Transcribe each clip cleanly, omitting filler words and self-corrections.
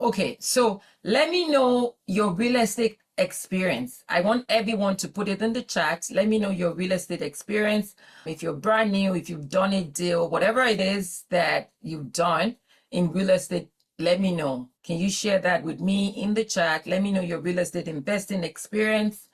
Okay, so let me know your real estate experience. I want everyone to put it in the chat. Let me know your real estate experience. If you're brand new, if you've done a deal, whatever it is that you've done in real estate, let me know. Can you share that with me in the chat? Let me know your real estate investing experience.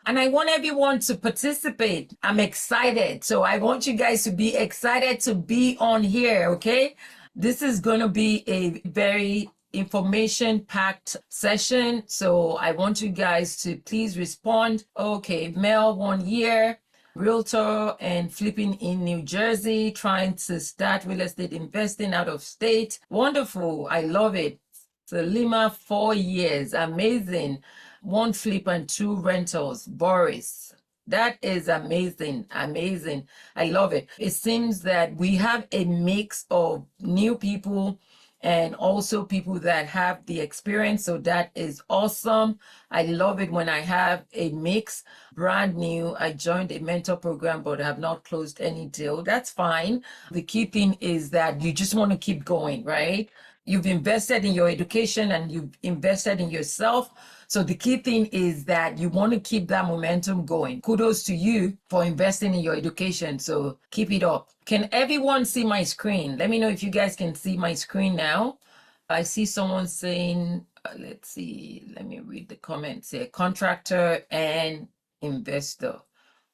And I want everyone to participate. I'm excited. So I want you guys to be excited to be on here, okay? This is going to be a very information-packed session. So I want you guys to please respond. Okay, Mel, 1 year, realtor and flipping in New Jersey, trying to start real estate investing out of state. Wonderful. I love it. Salima, 4 years. Amazing. 1 flip and 2 rentals. Boris. That is amazing. Amazing. I love it. It seems that we have a mix of new people and also people that have the experience. So that is awesome. I love it when I have a mix. Brand new. I joined a mentor program, but have not closed any deal. That's fine. The key thing is that you just want to keep going, right? You've invested in your education and you've invested in yourself. So the key thing is that you want to keep that momentum going. Kudos to you for investing in your education. So keep it up. Can everyone see my screen? Let me know if you guys can see my screen now. I see someone saying, let's see, let me read the comments here. Contractor and investor.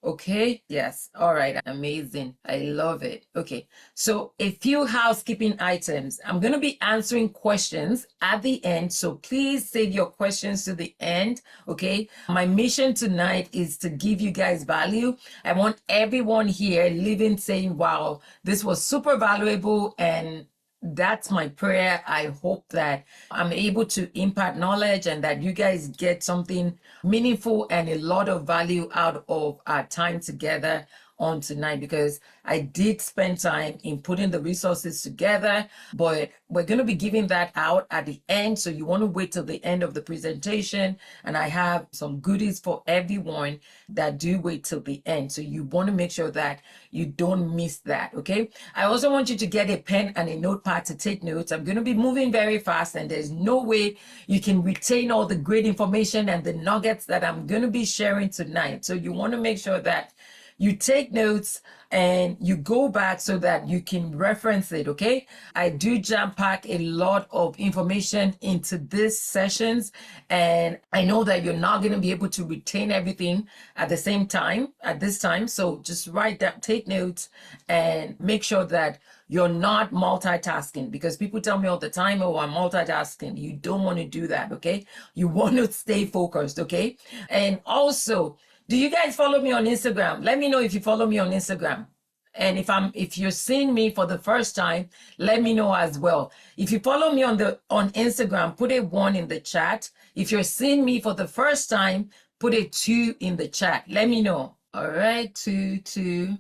Okay, yes. All right, amazing. I love it. Okay, so a few housekeeping items. I'm going to be answering questions at the end, so please save your questions to the end, okay? My mission tonight is to give you guys value. I want everyone here living saying, wow, this was super valuable, and that's my prayer. I hope that I'm able to impart knowledge and that you guys get something meaningful and a lot of value out of our time together on tonight, because I did spend time in putting the resources together, but we're going to be giving that out at the end. So you want to wait till the end of the presentation, and I have some goodies for everyone that do wait till the end. So you want to make sure that you don't miss that, okay? I also want you to get a pen and a notepad to take notes. I'm going to be moving very fast, and there's no way you can retain all the great information and the nuggets that I'm going to be sharing tonight. So you want to make sure that you take notes and you go back so that you can reference it, okay? I do jam pack a lot of information into these sessions, and I know that you're not going to be able to retain everything at the same time, at this time. So just write down, take notes, and make sure that you're not multitasking, because people tell me all the time, oh, I'm multitasking. You don't want to do that, okay? You want to stay focused, okay? And also, do you guys follow me on Instagram? Let me know if you follow me on Instagram. And if you're seeing me for the first time, let me know as well. If you follow me on Instagram, put a 1 in the chat. If you're seeing me for the first time, put a 2 in the chat. Let me know. All right, 2,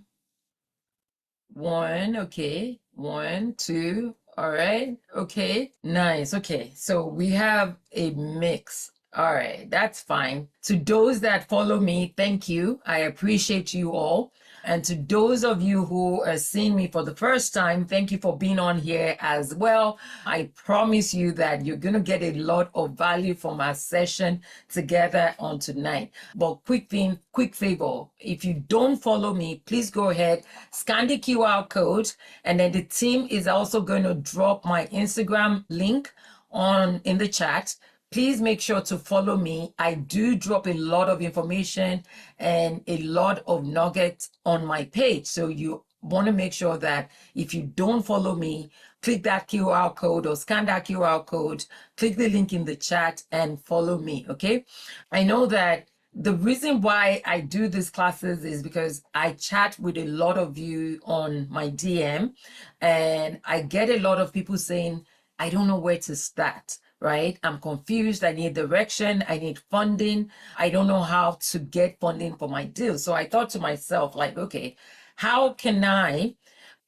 1. Okay, 1, 2. All right. Okay, nice. Okay, so we have a mix. All right, that's fine. To those that follow me, thank you. I appreciate you all. And to those of you who are seeing me for the first time, thank you for being on here as well. I promise you that you're going to get a lot of value from our session together on tonight. But quick favor, if you don't follow me, please go ahead, scan the QR code, and then the team is also going to drop my Instagram link in the chat. Please make sure to follow me. I do drop a lot of information and a lot of nuggets on my page. So you want to make sure that if you don't follow me, click that QR code or scan that QR code, click the link in the chat and follow me, okay? I know that the reason why I do these classes is because I chat with a lot of you on my DM, and I get a lot of people saying, I don't know where to start. Right? I'm confused. I need direction. I need funding. I don't know how to get funding for my deal. So I thought to myself, like, okay, how can I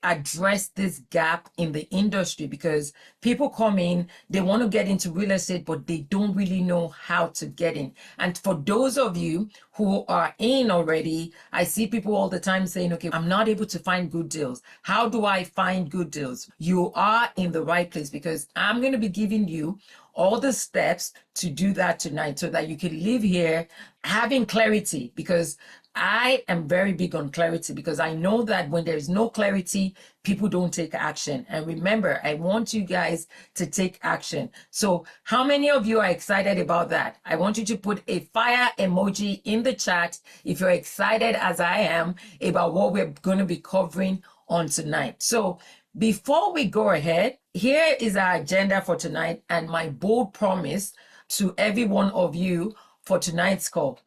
address this gap in the industry, because people come in, they want to get into real estate, but they don't really know how to get in. And for those of you who are in already, I see people all the time saying, okay, I'm not able to find good deals. How do I find good deals? You are in the right place, because I'm going to be giving you all the steps to do that tonight so that you can live here having clarity, because I am very big on clarity, because I know that when there is no clarity, people don't take action. And remember, I want you guys to take action. So how many of you are excited about that? I want you to put a fire emoji in the chat if you're excited as I am about what we're going to be covering on tonight. So before we go ahead, here is our agenda for tonight and my bold promise to every one of you for tonight's call.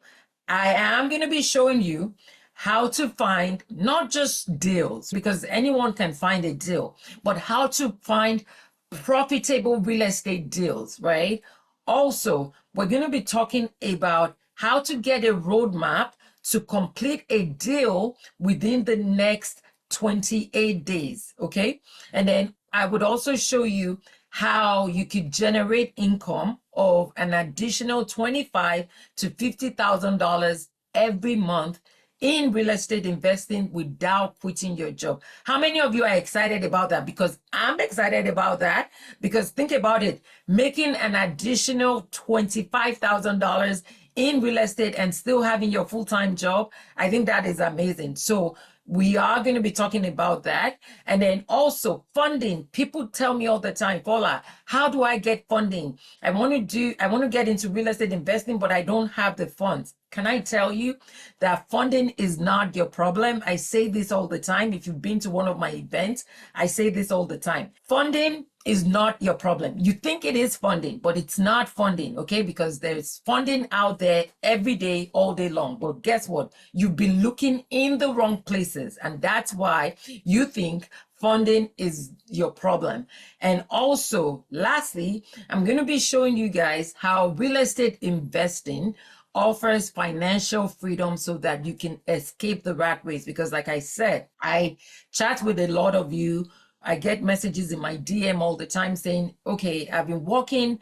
I am going to be showing you how to find not just deals, because anyone can find a deal, but how to find profitable real estate deals, right? Also, we're going to be talking about how to get a roadmap to complete a deal within the next 28 days, okay? And then I would also show you how you could generate income of an additional $25,000 to $50,000 every month in real estate investing without quitting your job. How many of you are excited about that? Because I'm excited about that. Because think about it, making an additional $25,000 in real estate and still having your full-time job, I think that is amazing. So we are going to be talking about that. And then also funding. People tell me all the time, Paula, how do I get funding? I want to get into real estate investing, but I don't have the funds. Can I tell you that funding is not your problem? I say this all the time. If you've been to one of my events, I say this all the time. Funding is not your problem. You think it is funding, but it's not funding, okay? Because there's funding out there every day, all day long. But guess what? You've been looking in the wrong places, and that's why you think funding is your problem. And also, lastly, I'm going to be showing you guys how real estate investing offers financial freedom so that you can escape the rat race. Because like I said, I chat with a lot of you. I get messages in my DM all the time saying, okay, I work a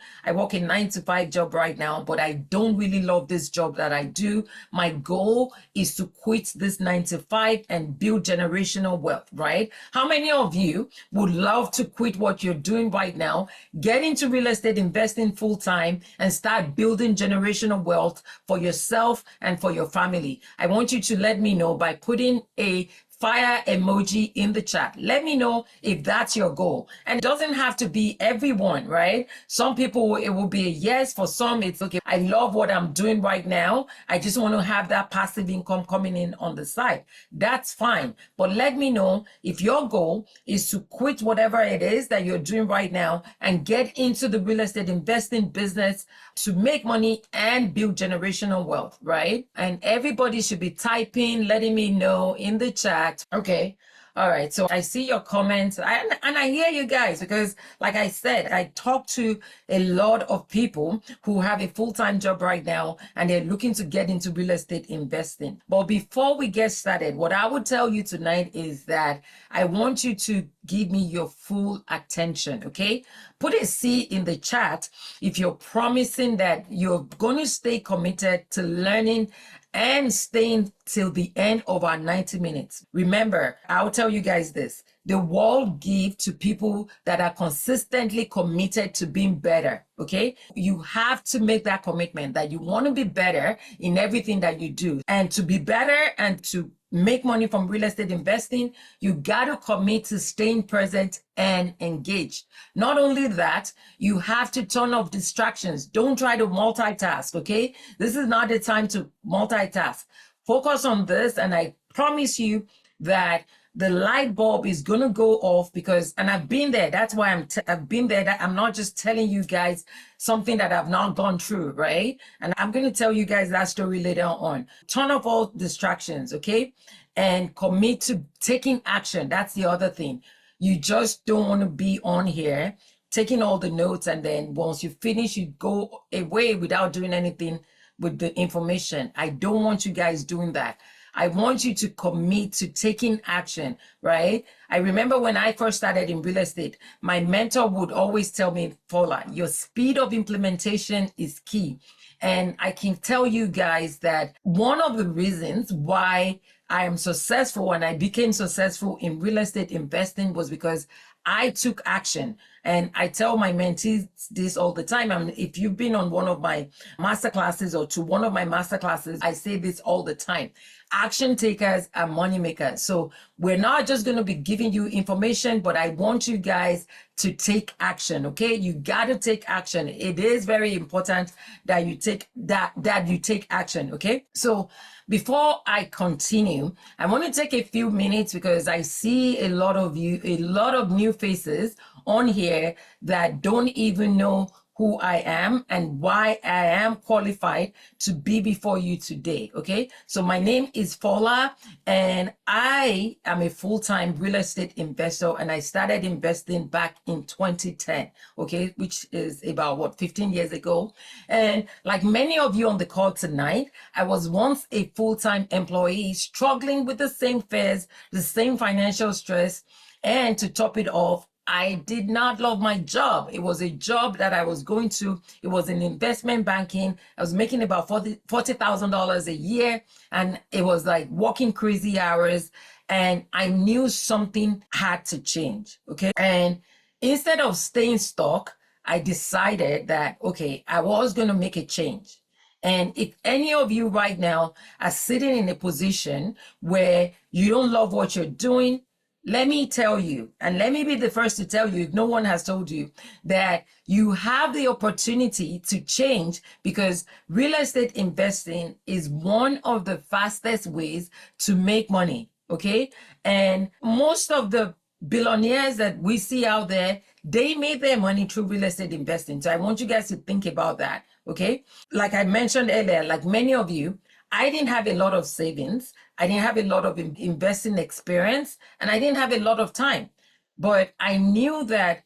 9-to-5 job right now, but I don't really love this job that I do. My goal is to quit this 9-to-5 and build generational wealth, right? How many of you would love to quit what you're doing right now, get into real estate investing full time, and start building generational wealth for yourself and for your family? I want you to let me know by putting a fire emoji in the chat. Let me know if that's your goal. And it doesn't have to be everyone, right? Some people, it will be a yes. For some, it's okay, I love what I'm doing right now. I just want to have that passive income coming in on the side. That's fine. But let me know if your goal is to quit whatever it is that you're doing right now and get into the real estate investing business to make money and build generational wealth, right? And everybody should be typing, letting me know in the chat. Okay. All right. So I see your comments and I hear you guys, because like I said, I talk to a lot of people who have a full-time job right now and they're looking to get into real estate investing. But before we get started, what I would tell you tonight is that I want you to give me your full attention. Okay. Put a C in the chat if you're promising that you're going to stay committed to learning and staying till the end of our 90 minutes. Remember, I'll tell you guys this. The world gives to people that are consistently committed to being better, okay? You have to make that commitment that you want to be better in everything that you do. And to be better and to make money from real estate investing, you got to commit to staying present and engaged. Not only that, you have to turn off distractions. Don't try to multitask, okay? This is not the time to multitask. Focus on this, and I promise you that the light bulb is going to go off, because, and I've been there. That's why I've been there. That I'm not just telling you guys something that I've not gone through, right? And I'm going to tell you guys that story later on. Turn off all distractions, okay? And commit to taking action. That's the other thing. You just don't want to be on here taking all the notes, and then once you finish, you go away without doing anything with the information. I don't want you guys doing that. I want you to commit to taking action, right? I remember when I first started in real estate, my mentor would always tell me, Paula, your speed of implementation is key. And I can tell you guys that one of the reasons why I am successful and I became successful in real estate investing was because I took action. And I tell my mentees this all the time. I mean, if you've been on one of my master classes or to one of my master classes, I say this all the time. Action takers are money makers. So we're not just going to be giving you information, but I want you guys to take action. Okay, you got to take action. It is very important that you take action. Okay, so before I continue, I want to take a few minutes because I see a lot of new faces on here that don't even know who I am and why I am qualified to be before you today. Okay, so my name is Fola and I am a full-time real estate investor, and I started investing back in 2010, okay, which is about 15 years ago. And like many of you on the call tonight, I was once a full-time employee struggling with the same fears, the same financial stress, and to top it off, I did not love my job. It was a job that I was going to. It was in investment banking. I was making about $40,000 a year, and it was like working crazy hours. And I knew something had to change. Okay. And instead of staying stuck, I decided that, okay, I was going to make a change. And if any of you right now are sitting in a position where you don't love what you're doing, let me tell you, and let me be the first to tell you, if no one has told you, that you have the opportunity to change, because real estate investing is one of the fastest ways to make money, okay? And most of the billionaires that we see out there, they made their money through real estate investing. So I want you guys to think about that, okay? Like I mentioned earlier, like many of you, I didn't have a lot of savings. I didn't have a lot of investing experience, and I didn't have a lot of time. But I knew that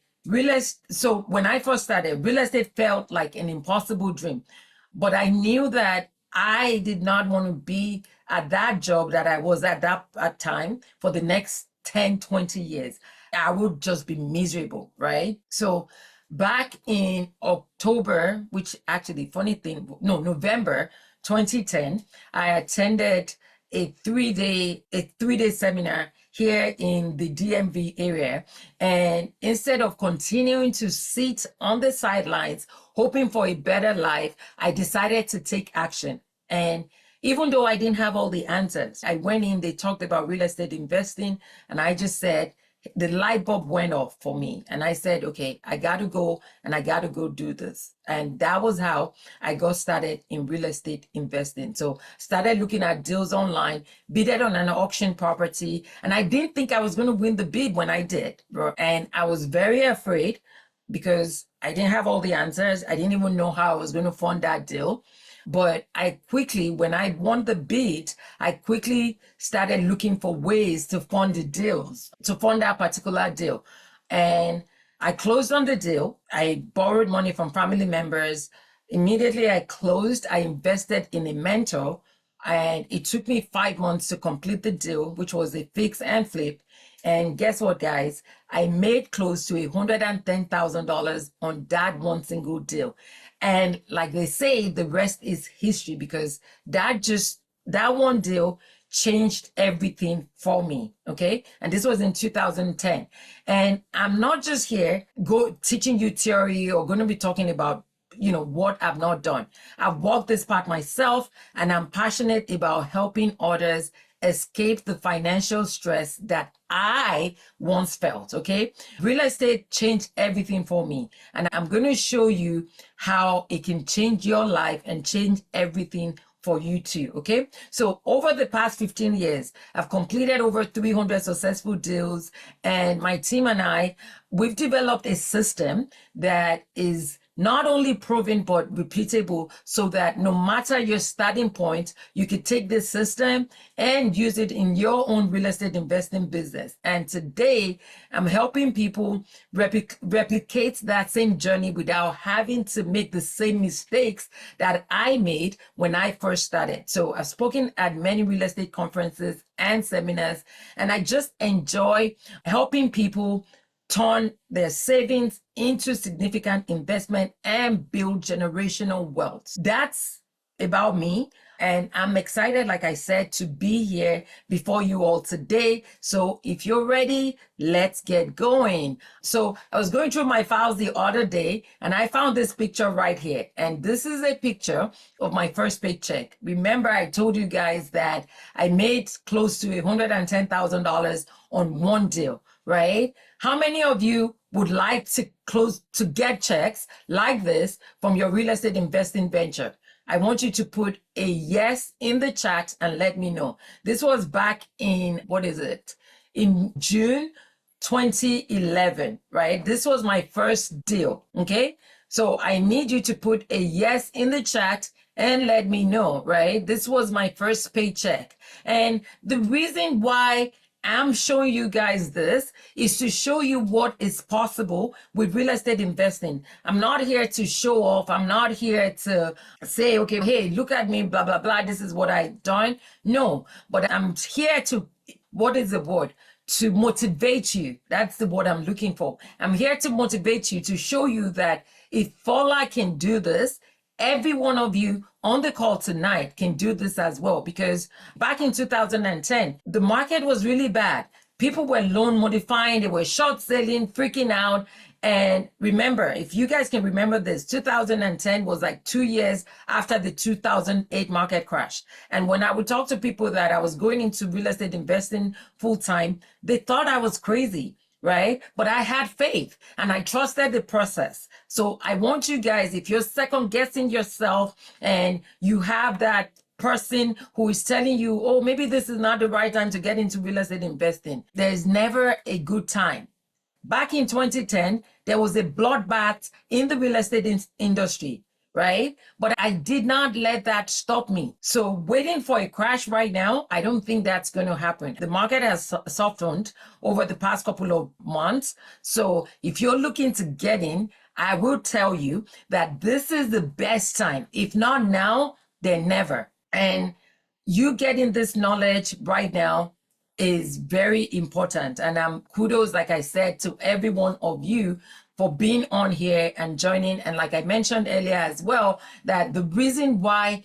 so when I first started, real estate felt like an impossible dream. But I knew that I did not want to be at that job that I was at that time for the next 10, 20 years. I would just be miserable, right? So back in October, which actually, November 2010, I attended a three-day seminar here in the DMV area. And instead of continuing to sit on the sidelines, hoping for a better life, I decided to take action. And even though I didn't have all the answers, I went in, they talked about real estate investing, and I just said, the light bulb went off for me. And I said, okay, I got to go and I got to go do this. And that was how I got started in real estate investing. So started looking at deals online, bidded on an auction property. And I didn't think I was going to win the bid when I did. And I was very afraid because I didn't have all the answers. I didn't even know how I was going to fund that deal. But I quickly, when I won the bid, I quickly started looking for ways to fund the deals, to fund that particular deal. And I closed on the deal. I borrowed money from family members. Immediately I closed, I invested in a mentor, and it took me 5 months to complete the deal, which was a fix and flip. And guess what, guys? I made close to $110,000 on that one single deal. And like they say, the rest is history, because that one deal changed everything for me. Okay. And this was in 2010. And I'm not just here teaching you theory or going to be talking about, what I've not done. I've walked this path myself, and I'm passionate about helping others escape the financial stress that I once felt, okay? Real estate changed everything for me, and I'm going to show you how it can change your life and change everything for you too, okay? So over the past 15 years, I've completed over 300 successful deals, and my team and I, we've developed a system that is not only proven but repeatable, so that no matter your starting point, you could take this system and use it in your own real estate investing business. And today I'm helping people replicate that same journey without having to make the same mistakes that I made when I first started. So I've spoken at many real estate conferences and seminars, and I just enjoy helping people turn their savings into significant investment and build generational wealth. That's about me. And I'm excited, like I said, to be here before you all today. So if you're ready, let's get going. So I was going through my files the other day and I found this picture right here. And this is a picture of my first paycheck. Remember, I told you guys that I made close to $110,000 on one deal, right? How many of you would like to get checks like this from your real estate investing venture? I want you to put a yes in the chat and let me know. This was back in, in June 2011, right? This was my first deal, okay? So I need you to put a yes in the chat and let me know, right? This was my first paycheck. And the reason why I'm showing you guys this is to show you what is possible with real estate investing. I'm not here to show off. I'm not here to say, okay, hey, look at me, blah, blah, blah. This is what I've done. No, but I'm here to, what is the word? To motivate you. That's the word I'm looking for. I'm here to motivate you, to show you that if Fola can do this, every one of you on the call tonight can do this as well, because back in 2010, the market was really bad. People were loan modifying, they were short selling, freaking out. And remember, if you guys can remember this, 2010 was like 2 years after the 2008 market crash. And when I would talk to people that I was going into real estate investing full time, they thought I was crazy, right? But I had faith and I trusted the process. So I want you guys, if you're second guessing yourself and you have that person who is telling you, oh, maybe this is not the right time to get into real estate investing, there's never a good time. Back in 2010, there was a bloodbath in the real estate industry, right? But I did not let that stop me. So waiting for a crash right now, I don't think that's going to happen. The market has softened over the past couple of months. So if you're looking to get in, I will tell you that this is the best time. If not now, then never. And you getting this knowledge right now is very important. And kudos, like I said, to every one of you for being on here and joining. And like I mentioned earlier as well, that the reason why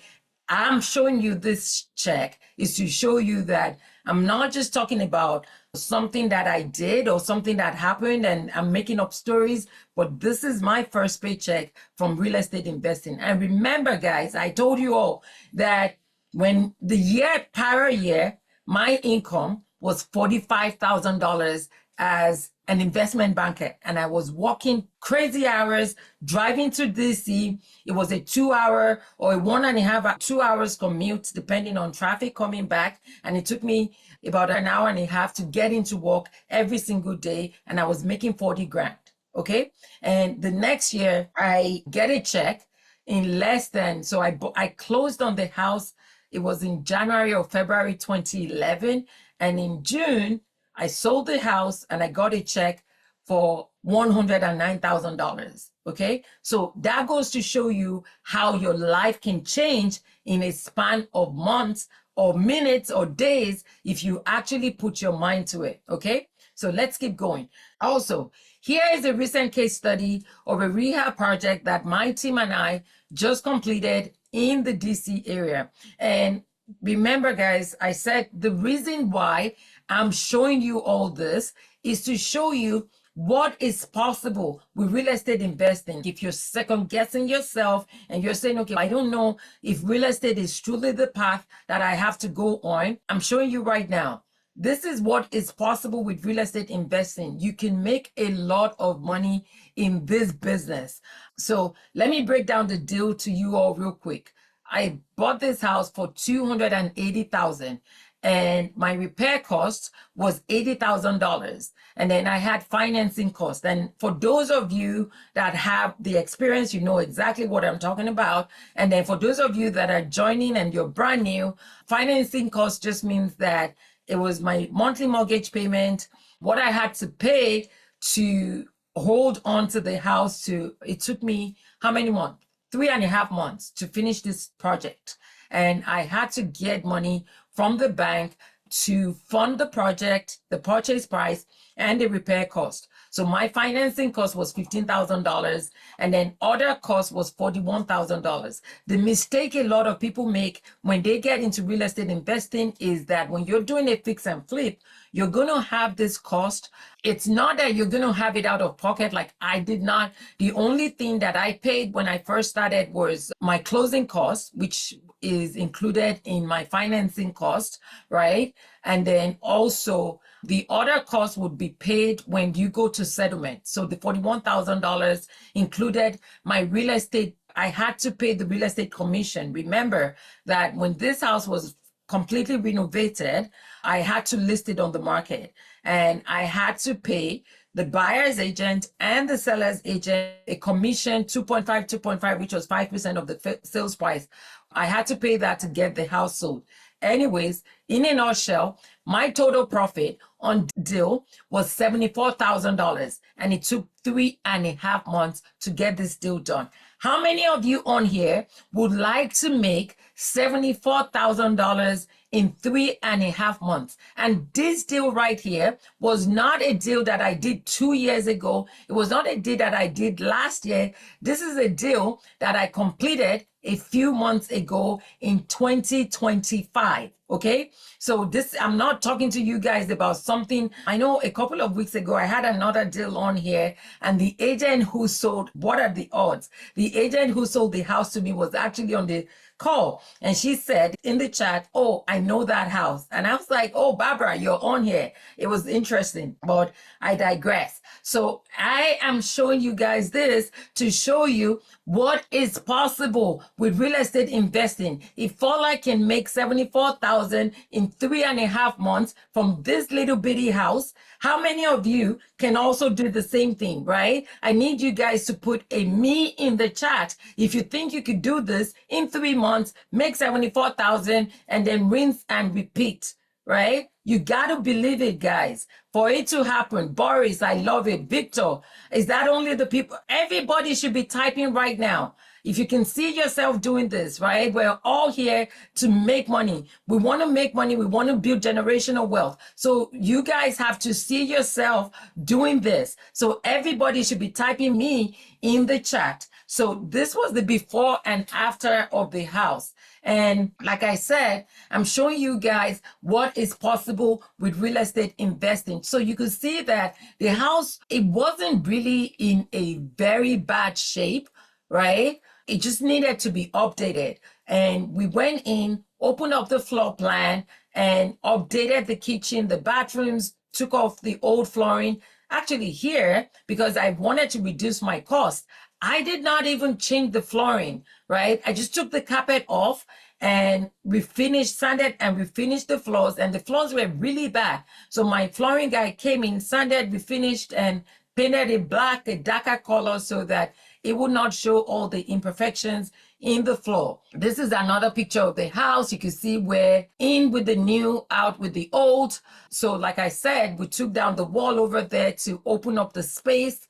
I'm showing you this check is to show you that I'm not just talking about something that I did or something that happened and I'm making up stories, but this is my first paycheck from real estate investing. And remember, guys, I told you all that when the prior year, my income was $45,000 as an investment banker. And I was working crazy hours, driving to DC. It was a 2-hour or a 1.5, 2 hours commute, depending on traffic coming back. And it took me about an hour and a half to get into work every single day. And I was making 40 grand. Okay. And the next year I get a check in less than, so I closed on the house. It was in January or February 2011. And in June, I sold the house and I got a check for $109,000. Okay. So that goes to show you how your life can change in a span of months or minutes or days if you actually put your mind to it. Okay. So let's keep going. Also, here is a recent case study of a rehab project that my team and I just completed in the DC area. And remember, guys, I said the reason why I'm showing you all this is to show you what is possible with real estate investing. If you're second guessing yourself and you're saying, okay, I don't know if real estate is truly the path that I have to go on, I'm showing you right now. This is what is possible with real estate investing. You can make a lot of money in this business. So let me break down the deal to you all real quick. I bought this house for $280,000. and my repair cost was $80,000. And then I had financing costs. And for those of you that have the experience, you know exactly what I'm talking about. And then for those of you that are joining and you're brand new, financing cost just means that it was my monthly mortgage payment, what I had to pay to hold on to the house. It took me how many months? 3.5 months to finish this project. And I had to get money from the bank to fund the project, the purchase price, and the repair cost. So my financing cost was $15,000, and then other cost was $41,000. The mistake a lot of people make when they get into real estate investing is that when you're doing a fix and flip, you're going to have this cost. It's not that you're going to have it out of pocket like I did not. The only thing that I paid when I first started was my closing costs, which is included in my financing cost, right? And then also the other cost would be paid when you go to settlement. So the $41,000 included my real estate. I had to pay the real estate commission. Remember that when this house was completely renovated, I had to list it on the market, and I had to pay the buyer's agent and the seller's agent a commission, 2.5, which was 5% of the sales price. I had to pay that to get the house sold. Anyways, in a nutshell, my total profit on deal was $74,000, and it took 3.5 months to get this deal done. How many of you on here would like to make $74,000 in 3.5 months? And this deal right here was not a deal that I did 2 years ago. It was not a deal that I did last year. This is a deal that I completed a few months ago in 2025. Okay, so this, I'm not talking to you guys about something. I know a couple of weeks ago I had another deal on here, and the agent who sold, what are the odds? The agent who sold the house to me was actually on the call, and she said in the chat, "Oh, I know that house." And I was like, "Oh, Barbara, you're on here." It was interesting, but I digress. So I am showing you guys this to show you what is possible with real estate investing. If Fola can make $74,000 in 3.5 months from this little bitty house, how many of you can also do the same thing, right? I need you guys to put a me in the chat if you think you could do this in 3 months, make 74,000, and then rinse and repeat, right? You got to believe it, guys, for it to happen. Boris, I love it. Victor, is that only the people? Everybody should be typing right now. If you can see yourself doing this, right? We're all here to make money. We want to make money. We want to build generational wealth. So you guys have to see yourself doing this. So everybody should be typing me in the chat. So this was the before and after of the house. And like I said, I'm showing you guys what is possible with real estate investing. So you could see that the house, it wasn't really in a very bad shape, right? It just needed to be updated. And we went in, opened up the floor plan, and updated the kitchen, the bathrooms, took off the old flooring. Actually here, because I wanted to reduce my cost, I did not even change the flooring, right? I just took the carpet off and sanded and refinished the floors, and the floors were really bad. So my flooring guy came in, sanded, refinished, and painted it black, a darker color, so that it would not show all the imperfections in the floor. This is another picture of the house. You can see we're in with the new, out with the old. So like I said, we took down the wall over there to open up the space,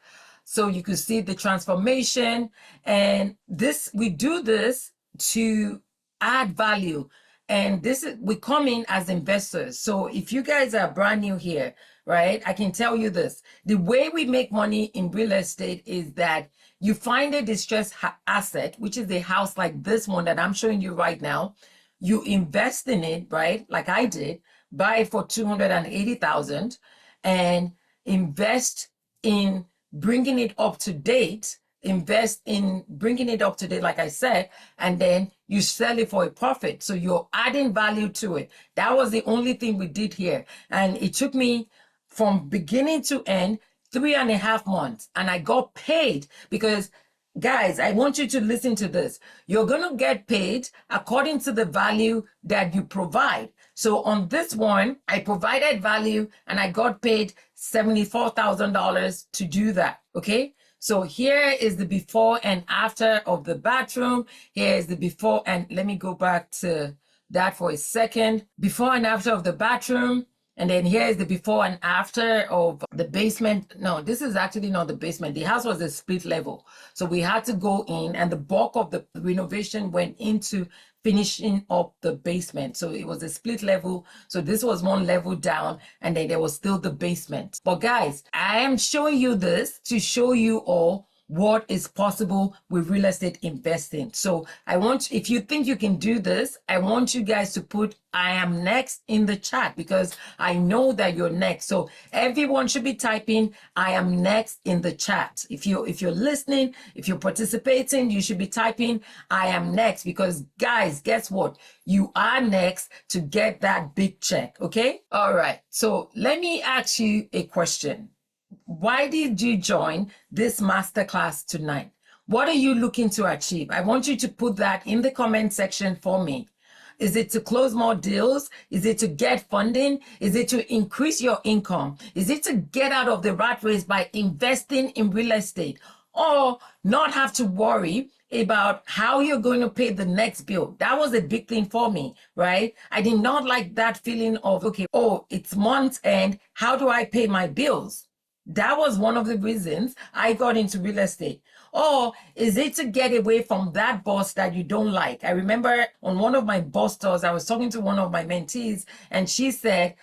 so you can see the transformation. And this, we do this to add value. And we come in as investors. So if you guys are brand new here, right, I can tell you this. The way we make money in real estate is that you find a distressed asset, which is a house like this one that I'm showing you right now. You invest in it, right, like I did, buy it for $280,000 and invest in bringing it up to date, like I said, and then you sell it for a profit. So you're adding value to it. That was the only thing we did here. And it took me from beginning to end 3.5 months. And I got paid because guys, I want you to listen to this. You're going to get paid according to the value that you provide. So on this one, I provided value and I got paid $74,000 to do that. Okay. So here is the before and after of the bathroom. Here is the before, and let me go back to that for a second. Before and after of the bathroom. And then here is the before and after of the basement. No, this is actually not the basement. The house was a split level. So we had to go in, and the bulk of the renovation went into finishing up the basement. So it was a split level. So this was one level down, and then there was still the basement. But guys, I am showing you this to show you all what is possible with real estate investing. So I want, if you think you can do this, I want you guys to put I am next in the chat, because I know that you're next. So everyone should be typing I am next in the chat. If you're listening, if you're participating, you should be typing I am next, because guys, guess what? You are next to get that big check. Okay? All right. So let me ask you a question. Why did you join this masterclass tonight? What are you looking to achieve? I want you to put that in the comment section for me. Is it to close more deals? Is it to get funding? Is it to increase your income? Is it to get out of the rat race by investing in real estate? Or not have to worry about how you're going to pay the next bill? That was a big thing for me, right? I did not like that feeling of, okay, oh, it's month end. How do I pay my bills? That was one of the reasons I got into real estate. Or is it to get away from that boss that you don't like? I remember on one of my boss tours, I was talking to one of my mentees, and she said,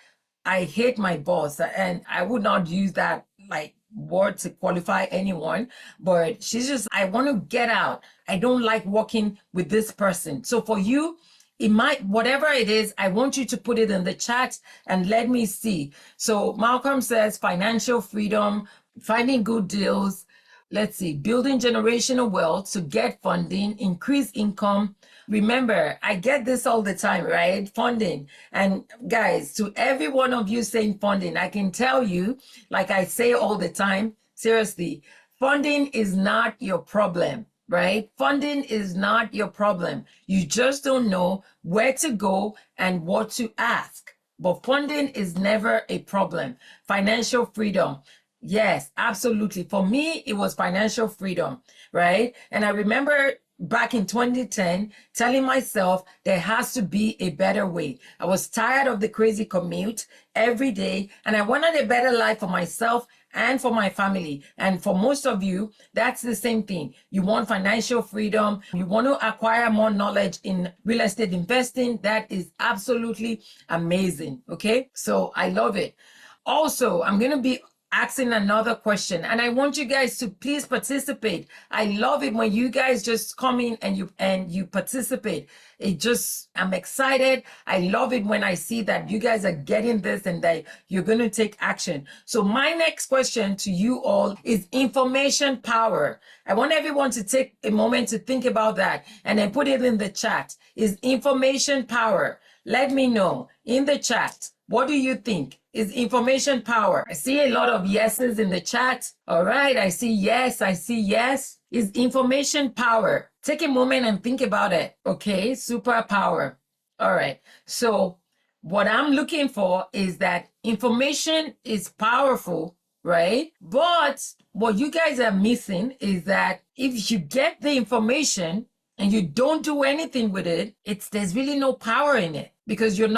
I hate my boss. And I would not use that like word to qualify anyone, but she's just, I want to get out. I don't like working with this person. So for you, it might, whatever it is, I want you to put it in the chat and let me see. So Malcolm says financial freedom, finding good deals. Let's see, building generational wealth to get funding, increase income. Remember, I get this all the time, right? Funding. And guys, to every one of you saying funding, I can tell you, like I say all the time, seriously, funding is not your problem. Right? Funding is not your problem. You just don't know where to go and what to ask. But funding is never a problem. Financial freedom. Yes, absolutely. For me, it was financial freedom, right? And I remember back in 2010 telling myself there has to be a better way. I was tired of the crazy commute every day, and I wanted a better life for myself and for my family. And for most of you, that's the same thing. You want financial freedom. You want to acquire more knowledge in real estate investing. That is absolutely amazing. Okay. So I love it. Also, I'm going to be asking another question, and I want you guys to please participate. I love it when you guys just come in and you participate. It just, I'm excited. I love it when I see that you guys are getting this and that you're going to take action. So my next question to you all is information power. I want everyone to take a moment to think about that and then put it in the chat. Is information power? Let me know in the chat. What do you think? Is information power? I see a lot of yeses in the chat. All right, I see yes, I see yes. Is information power? Take a moment and think about it. Okay, superpower. All right, so what I'm looking for is that information is powerful, right? But what you guys are missing is that if you get the information and you don't do anything with it, there's really no power in it, because you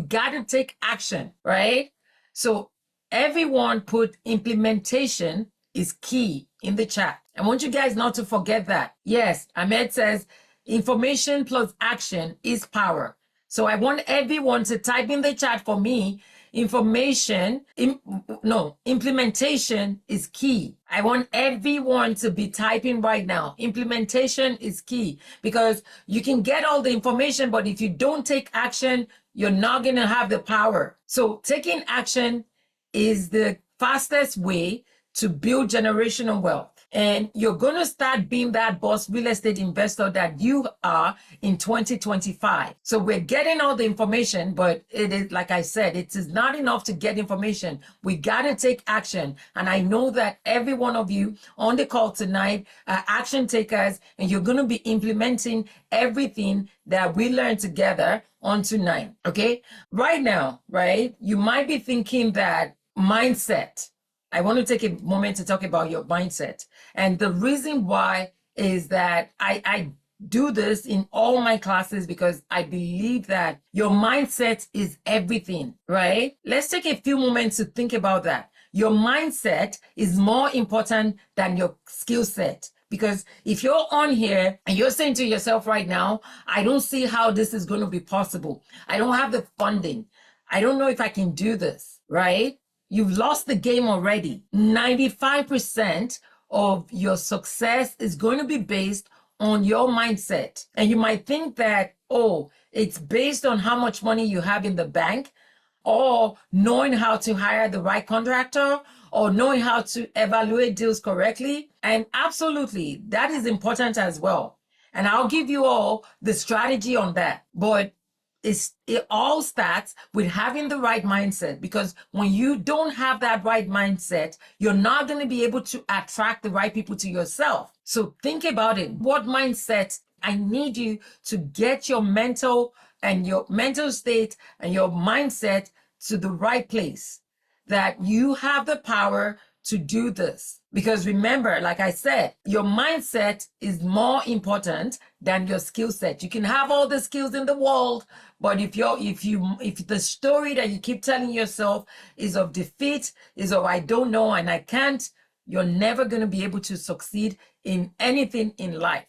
got to take action, right? So everyone put implementation is key in the chat. I want you guys not to forget that. Yes, Ahmed says information plus action is power. So I want everyone to type in the chat for me, implementation is key. I want everyone to be typing right now. Implementation is key, because you can get all the information, but if you don't take action, you're not going to have the power. So taking action is the fastest way to build generational wealth. And you're going to start being that boss real estate investor that you are in 2025. So we're getting all the information, but it is, like I said, it is not enough to get information. We got to take action. And I know that every one of you on the call tonight are action takers, and you're going to be implementing everything that we learned together on tonight. Okay. Right now, right, you might be thinking that mindset. I want to take a moment to talk about your mindset. And the reason why is that I do this in all my classes because I believe that your mindset is everything, right? Let's take a few moments to think about that. Your mindset is more important than your skill set. Because if you're on here and you're saying to yourself right now, I don't see how this is going to be possible. I don't have the funding. I don't know if I can do this, right? You've lost the game already. 95% of your success is going to be based on your mindset. And you might think that, oh, it's based on how much money you have in the bank, or knowing how to hire the right contractor, or knowing how to evaluate deals correctly. And absolutely, that is important as well. And I'll give you all the strategy on that. But it all starts with having the right mindset, because when you don't have that right mindset, you're not going to be able to attract the right people to yourself. So think about it. What mindset? I need you to get your mental state and your mindset to the right place, that you have the power to do this. Because remember, like I said, your mindset is more important than your skill set. You can have all the skills in the world, but if the story that you keep telling yourself is of defeat, is of I don't know and I can't, you're never going to be able to succeed in anything in life.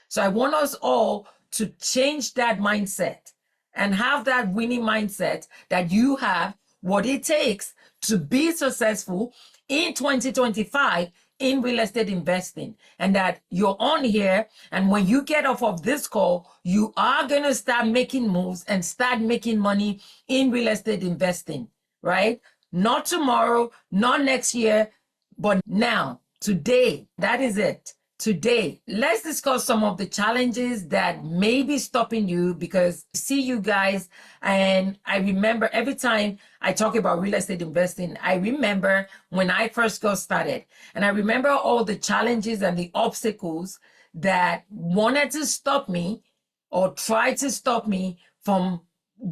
So I want us all to change that mindset and have that winning mindset, that you have what it takes to be successful in 2025 in real estate investing, and that you're on here. And when you get off of this call, you are going to start making moves and start making money in real estate investing, right? Not tomorrow, not next year, but now, today. That is it. Today, let's discuss some of the challenges that may be stopping you, because I see you guys, and I remember every time I talk about real estate investing, I remember when I first got started, and I remember all the challenges and the obstacles that wanted to stop me or tried to stop me from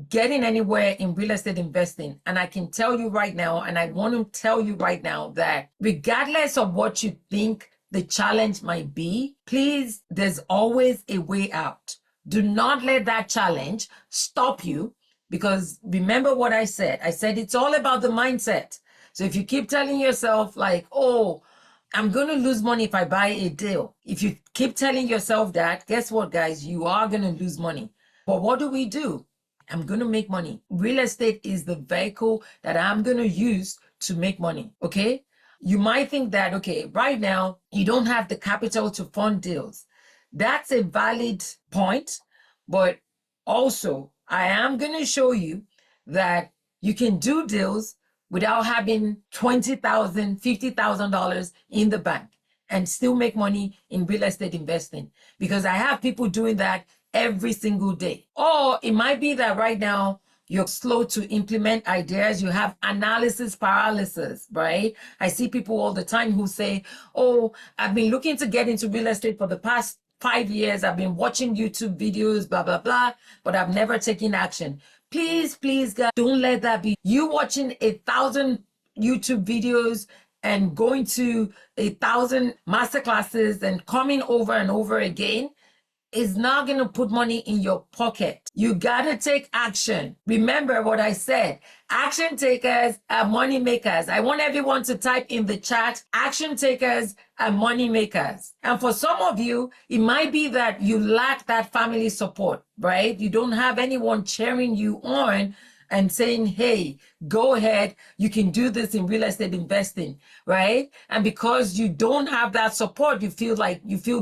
getting anywhere in real estate investing. And I can tell you right now, and I want to tell you right now, that regardless of what you think the challenge might be, please, there's always a way out. Do not let that challenge stop you, because remember what I said. I said it's all about the mindset. So if you keep telling yourself like, oh, I'm going to lose money if I buy a deal. If you keep telling yourself that, guess what, guys? You are going to lose money. But what do? I'm going to make money. Real estate is the vehicle that I'm going to use to make money. Okay? You might think that, okay, right now, you don't have the capital to fund deals. That's a valid point, but also I am going to show you that you can do deals without having $20,000, $50,000 in the bank and still make money in real estate investing, because I have people doing that every single day. Or it might be that right now, you're slow to implement ideas. You have analysis paralysis, right? I see people all the time who say, oh, I've been looking to get into real estate for the past 5 years. I've been watching YouTube videos, blah, blah, blah, but I've never taken action. Please, guys, don't let that be you watching 1,000 YouTube videos and going to 1,000 masterclasses and coming over and over again is not going to put money in your pocket. You got to take action. Remember what I said. Action takers are money makers. I want everyone to type in the chat, action takers are money makers. And for some of you, it might be that you lack that family support, right? You don't have anyone cheering you on and saying, hey, go ahead, you can do this in real estate investing, right? And because you don't have that support, you feel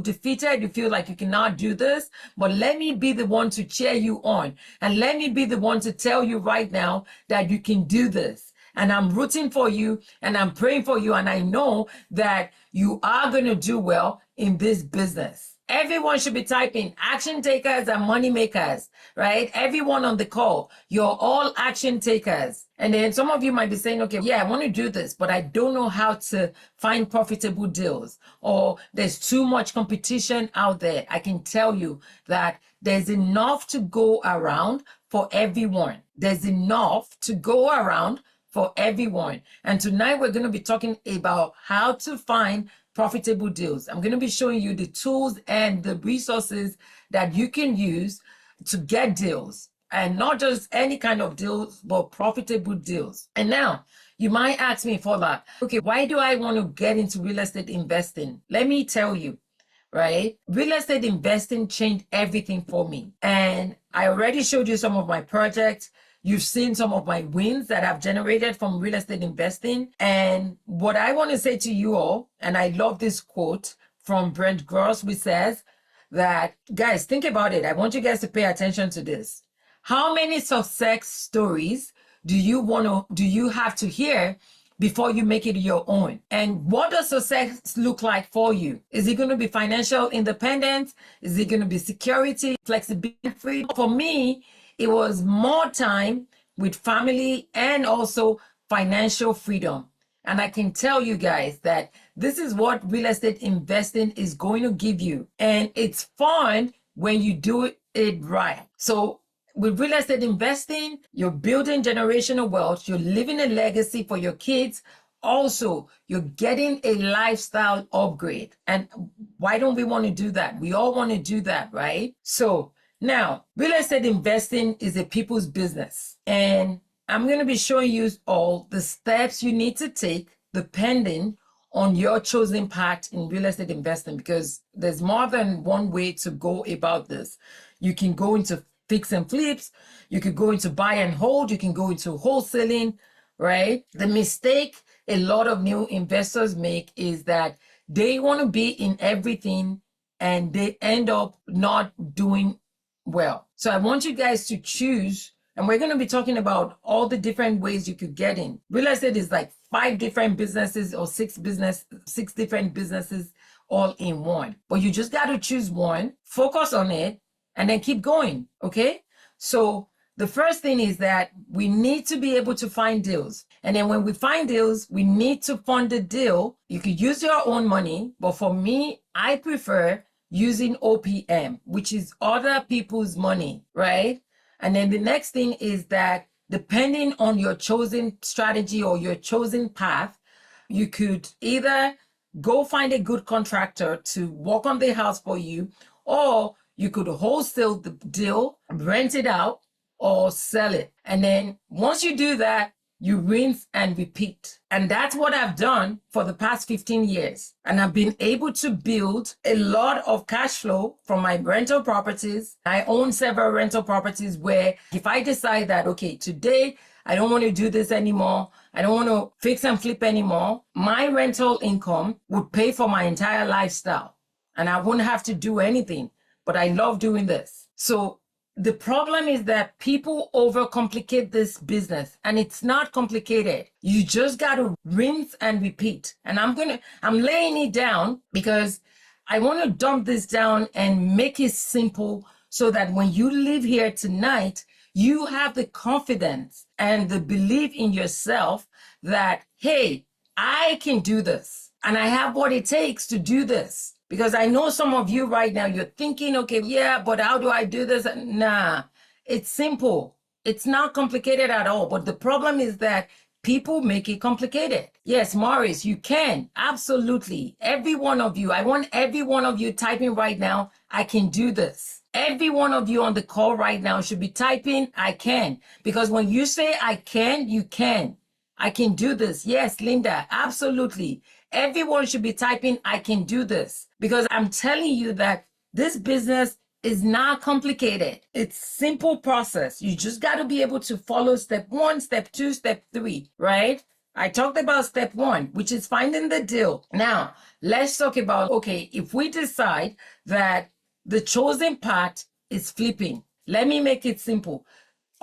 defeated, you feel like you cannot do this. But let me be the one to cheer you on. And let me be the one to tell you right now that you can do this. and I'm rooting for you and I'm praying for you. And I know that you are going to do well in this business. Everyone should be typing action takers and money makers, right? Everyone on the call, you're all action takers. And then some of you might be saying, okay, yeah, I want to do this, but I don't know how to find profitable deals, or there's too much competition out there. I can tell you that there's enough to go around for everyone. There's enough to go around for everyone. And tonight we're going to be talking about how to find profitable deals. I'm going to be showing you the tools and the resources that you can use to get deals, and not just any kind of deals, but profitable deals. And now you might ask me, Fola, okay, why do I want to get into real estate investing? Let me tell you, right? Real estate investing changed everything for me. And I already showed you some of my projects. You've seen some of my wins that I've generated from real estate investing. And what I want to say to you all, and I love this quote from Brent Gross, which says that, guys, think about it. I want you guys to pay attention to this. How many success stories do you have to hear before you make it your own? And what does success look like for you? Is it going to be financial independence? Is it going to be security, flexibility, freedom? For me, it was more time with family and also financial freedom. And I can tell you guys that this is what real estate investing is going to give you. And it's fun when you do it right. So with real estate investing, you're building generational wealth, you're leaving a legacy for your kids. Also, you're getting a lifestyle upgrade. And why don't we want to do that? We all want to do that, right? So now, real estate investing is a people's business. And I'm going to be showing you all the steps you need to take depending on your chosen path in real estate investing, because there's more than one way to go about this. You can go into fix and flips, you could go into buy and hold, you can go into wholesaling, right? The mistake a lot of new investors make is that they want to be in everything and they end up not doing well. So I want you guys to choose, and we're going to be talking about all the different ways you could get in. Real estate is like 5 different businesses or 6 different businesses all in one. But you just got to choose one, focus on it, and then keep going, okay? So the first thing is that we need to be able to find deals. And then when we find deals, we need to fund the deal. You could use your own money, but for me, I prefer using OPM, which is other people's money, right? And then the next thing is that depending on your chosen strategy or your chosen path, you could either go find a good contractor to work on the house for you, or you could wholesale the deal, rent it out, or sell it. And then once you do that, you rinse and repeat. And that's what I've done for the past 15 years. And I've been able to build a lot of cash flow from my rental properties. I own several rental properties where if I decide that, okay, today I don't want to do this anymore, I don't want to fix and flip anymore, my rental income would pay for my entire lifestyle. And I wouldn't have to do anything, but I love doing this. So the problem is that people overcomplicate this business, and it's not complicated. You just got to rinse and repeat. And I'm laying it down because I want to dump this down and make it simple so that when you leave here tonight, you have the confidence and the belief in yourself that, hey, I can do this and I have what it takes to do this. Because I know some of you right now, you're thinking, okay, yeah, but how do I do this? Nah, it's simple. It's not complicated at all. But the problem is that people make it complicated. Yes, Morris, you can. Absolutely. Every one of you, I want every one of you typing right now, I can do this. Every one of you on the call right now should be typing, I can. Because when you say I can, you can. I can do this. Yes, Linda, absolutely. Everyone should be typing, I can do this. Because I'm telling you that this business is not complicated. It's simple process. You just got to be able to follow step 1, step 2, step 3, right? I talked about step 1, which is finding the deal. Now, let's talk about, okay, if we decide that the chosen path is flipping, let me make it simple.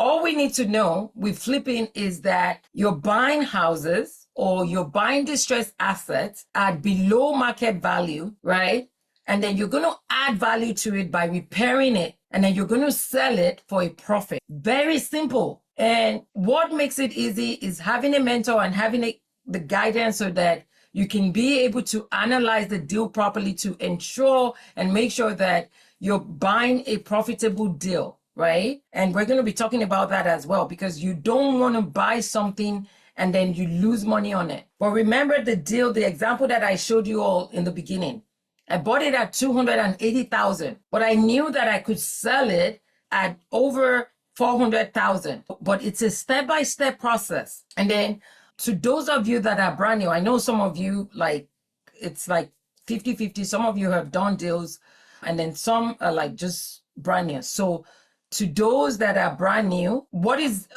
all we need to know with flipping is that you're buying houses or you're buying distressed assets at below market value, right? And then you're going to add value to it by repairing it. And then you're going to sell it for a profit. Very simple. And what makes it easy is having a mentor and having the guidance so that you can be able to analyze the deal properly to ensure and make sure that you're buying a profitable deal, right? And we're going to be talking about that as well, because you don't want to buy something and then you lose money on it. But remember the deal, the example that I showed you all in the beginning. I bought it at $280,000, but I knew that I could sell it at over $400,000. But it's a step-by-step process. And then to those of you that are brand new, I know some of you, like, it's like 50-50. Some of you have done deals, and then some are like just brand new. So to those that are brand new,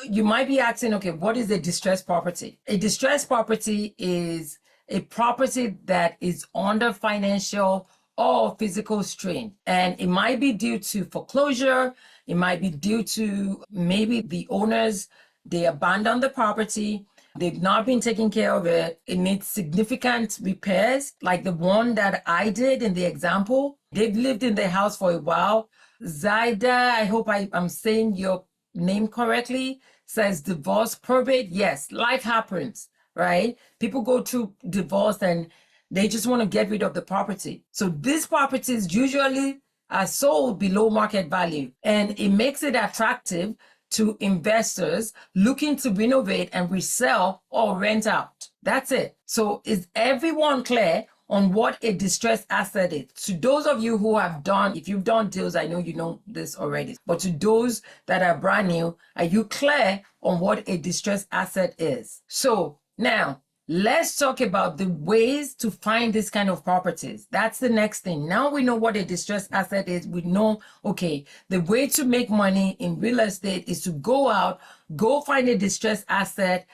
you might be asking, okay, what is a distressed property? A distressed property is a property that is under financial or physical strain. And it might be due to foreclosure. It might be due to maybe the owners, they abandoned the property. They've not been taking care of it. It needs significant repairs, like the one that I did in the example. They've lived in the house for a while. Zaida, I hope I'm saying your name correctly, says divorce probate. Yes, life happens, right? People go through divorce and they just want to get rid of the property. So these properties usually are sold below market value, and it makes it attractive to investors looking to renovate and resell or rent out. That's it. So is everyone clear on what a distressed asset is? To those of you who have done, if you've done deals, I know you know this already, but to those that are brand new, are you clear on what a distressed asset is? So now let's talk about the ways to find this kind of properties. That's the next thing. Now we know what a distressed asset is. We know, okay, the way to make money in real estate is to go out, go find a distressed asset,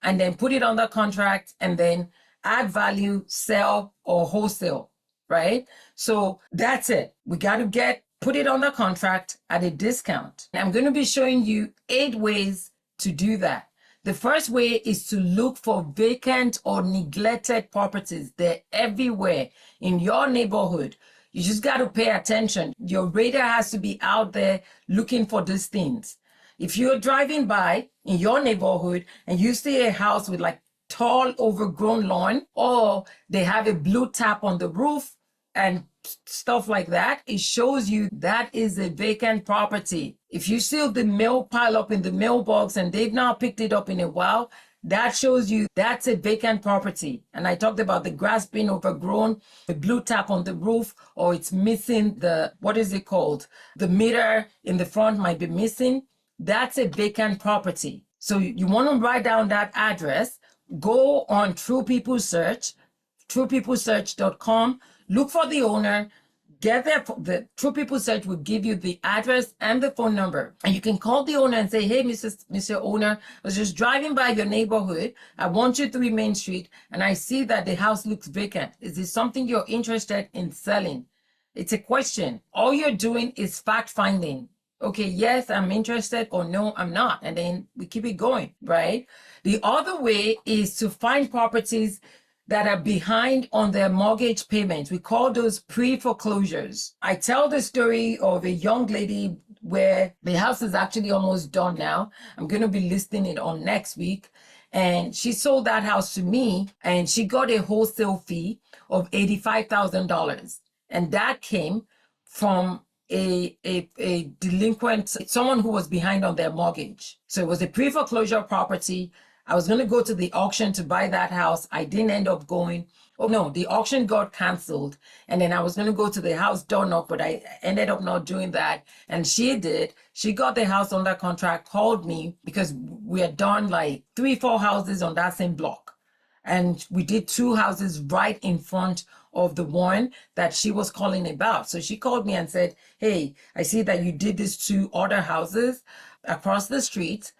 and then put it under contract, and then add value, sell, or wholesale, right? So that's it. We got to put it under contract at a discount. And I'm going to be showing you 8 ways to do that. The first way is to look for vacant or neglected properties. They're everywhere in your neighborhood. You just got to pay attention. Your radar has to be out there looking for these things. If you're driving by in your neighborhood and you see a house with like tall overgrown lawn, or they have a blue tap on the roof and stuff like that, it shows you that is a vacant property. If you see the mail pile up in the mailbox and they've not picked it up in a while, that shows you that's a vacant property. And I talked about the grass being overgrown, the blue tap on the roof, or it's missing the, what is it called? The mirror in the front might be missing. That's a vacant property. So you want to write down that address, go on True People Search, truepeoplesearch.com, look for the owner, get there. The True People Search will give you the address and the phone number. And you can call the owner and say, hey, Mr. Owner, I was just driving by your neighborhood. I want you 3 Main Street, and I see that the house looks vacant. Is this something you're interested in selling? It's a question. All you're doing is fact finding. Okay, yes, I'm interested, or no, I'm not. And then we keep it going, right? The other way is to find properties that are behind on their mortgage payments. We call those pre-foreclosures. I tell the story of a young lady where the house is actually almost done now. I'm going to be listing it on next week. And she sold that house to me, and she got a wholesale fee of $85,000. And that came from a delinquent, someone who was behind on their mortgage. So it was a pre-foreclosure property. I was going to go to the auction to buy that house. I didn't end up going. Oh no, the auction got canceled. And then I was going to go to the house done up, but I ended up not doing that. And she did. She got the house under contract, called me, because we had done like 3-4 houses on that same block. And we did 2 houses right in front of the one that she was calling about. So she called me and said, hey, I see that you did these 2 other houses across the street.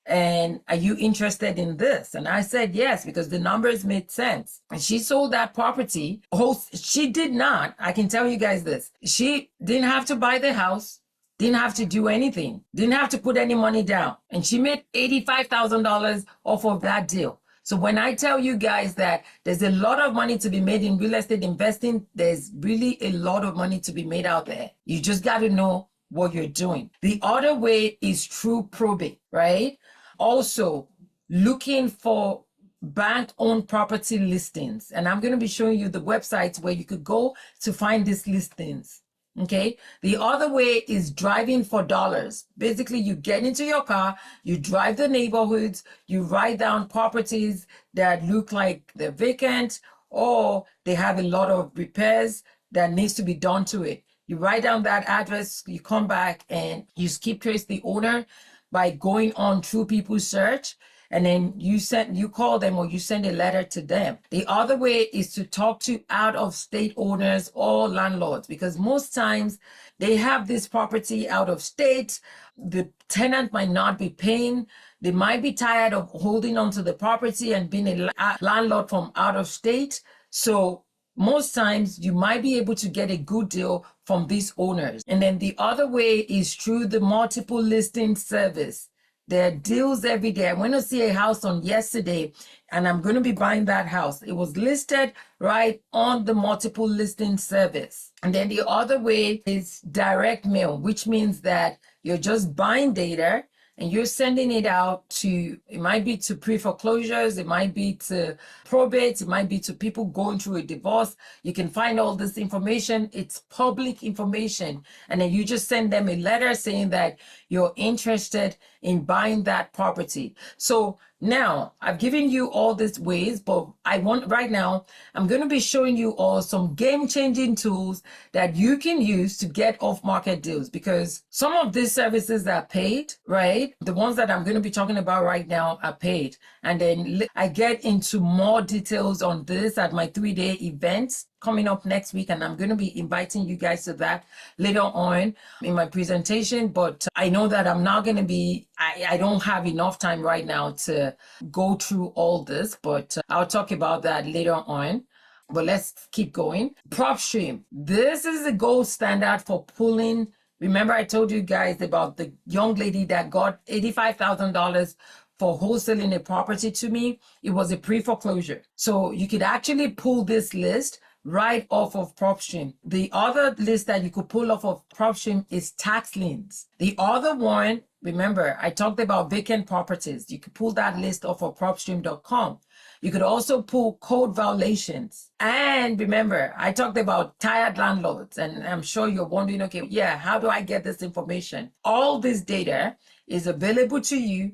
And are you interested in this? And I said yes, because the numbers made sense. And she sold that property. Oh, she did not. I can tell you guys this. She didn't have to buy the house. didn't have to do anything, didn't have to put any money down. And she made $85,000 off of that deal. So when I tell you guys that there's a lot of money to be made in real estate investing, there's really a lot of money to be made out there. You just got to know what you're doing. The other way is through probate, right? Also, looking for bank-owned property listings. And I'm going to be showing you the websites where you could go to find these listings. Okay. The other way is driving for dollars. Basically, you get into your car, you drive the neighborhoods, you write down properties that look like they're vacant or they have a lot of repairs that needs to be done to it. You write down that address, you come back and you skip trace the owner by going on True People Search. And then you call them or you send a letter to them. The other way is to talk to out-of-state owners or landlords, because most times they have this property out of state. The tenant might not be paying. They might be tired of holding on to the property and being a landlord from out of state. So most times you might be able to get a good deal from these owners. And then the other way is through the multiple listing service. There are deals every day. I went to see a house on yesterday and I'm going to be buying that house. It was listed right on the multiple listing service. And then the other way is direct mail, which means that you're just buying data and you're sending it out to, it might be to pre-foreclosures, it might be to probate, it might be to people going through a divorce. You can find all this information. It's public information. And then you just send them a letter saying that you're interested in buying that property. So now I've given you all these ways, but I'm going to be showing you all some game-changing tools that you can use to get off-market deals, because some of these services are paid, right? The ones that I'm going to be talking about right now are paid. And then I get into more details on this at my 3-day event coming up next week, and I'm going to be inviting you guys to that later on in my presentation. But I know that I'm not going to be, I don't have enough time right now to go through all this, but I'll talk about that later on. But let's keep going. PropStream. This is the gold standard for pulling. Remember I told you guys about the young lady that got $85,000 for wholesaling a property to me. It was a pre-foreclosure. So you could actually pull this list right off of PropStream. The other list that you could pull off of PropStream is tax liens. The other one, remember, I talked about vacant properties. You could pull that list off of PropStream.com. You could also pull code violations. And remember, I talked about tired landlords, and I'm sure you're wondering, okay, yeah, how do I get this information? All this data is available to you